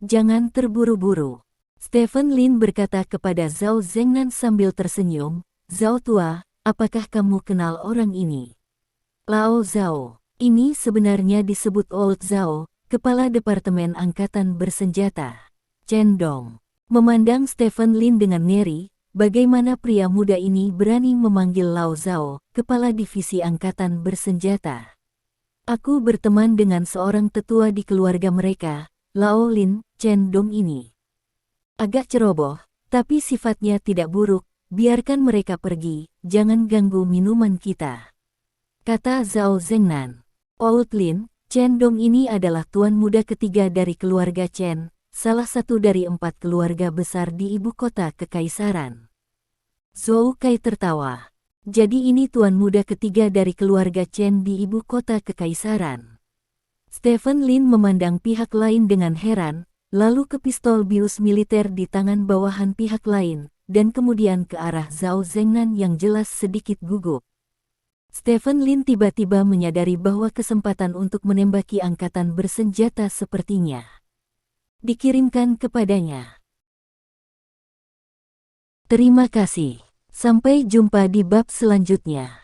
Jangan terburu-buru. Stephen Lin berkata kepada Zhao Zengnan sambil tersenyum, Zhao tua, apakah kamu kenal orang ini? Lao Zhao. Ini sebenarnya disebut Old Zhao, Kepala Departemen Angkatan Bersenjata. Chen Dong memandang Stephen Lin dengan ngeri, bagaimana pria muda ini berani memanggil Lao Zhao, Kepala Divisi Angkatan Bersenjata. Aku berteman dengan seorang tetua di keluarga mereka, Lao Lin, Chen Dong ini. Agak ceroboh, tapi sifatnya tidak buruk, biarkan mereka pergi, jangan ganggu minuman kita. Kata Zhao Zengnan. Old Lin, Chen Dong ini adalah tuan muda ketiga dari keluarga Chen, salah satu dari 4 keluarga besar di ibu kota kekaisaran. Zhou Kai tertawa. Jadi ini tuan muda ketiga dari keluarga Chen di ibu kota kekaisaran. Stephen Lin memandang pihak lain dengan heran, lalu ke pistol bius militer di tangan bawahan pihak lain, dan kemudian ke arah Zhao Zengnan yang jelas sedikit gugup. Stephen Lin tiba-tiba menyadari bahwa kesempatan untuk menembaki angkatan bersenjata sepertinya dikirimkan kepadanya. Terima kasih. Sampai jumpa di bab selanjutnya.